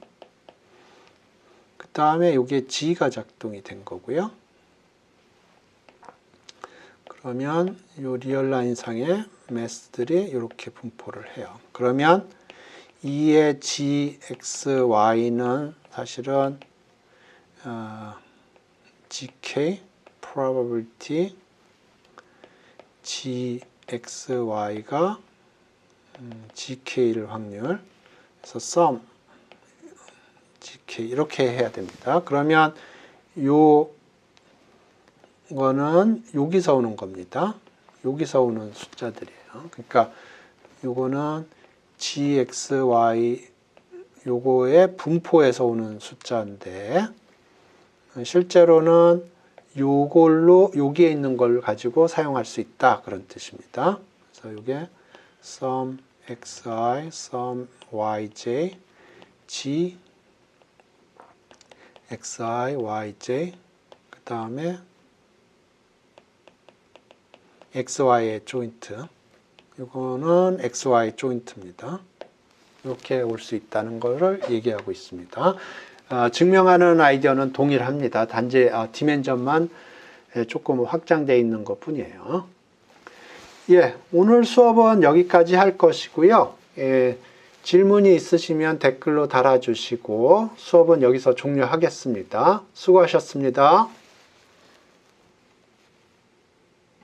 그 다음에 이게 G가 작동이 된 거고요. 그러면 이 리얼라인 상의 매스들이 이렇게 분포를 해요. 그러면 2의 GXY는 사실은 GK probability GXY가 GK일 확률 그래서 sum GK 이렇게 해야 됩니다. 그러면 요거는 여기서 오는 겁니다. 여기서 오는 숫자들이에요. 그러니까 요거는 GXY 요거의 분포에서 오는 숫자인데 실제로는 요걸로 여기에 있는 걸 가지고 사용할 수 있다 그런 뜻입니다. 그래서 요게 sum xi, sum yj, g xi, yj 그 다음에 xy의 조인트 이거는 xy 조인트입니다. 이렇게 올 수 있다는 것을 얘기하고 있습니다. 증명하는 아이디어는 동일합니다. 단지 디멘전만 조금 확장되어 있는 것 뿐이에요. 예, 오늘 수업은 여기까지 할 것이고요. 질문이 있으시면 댓글로 달아주시고 수업은 여기서 종료하겠습니다. 수고하셨습니다.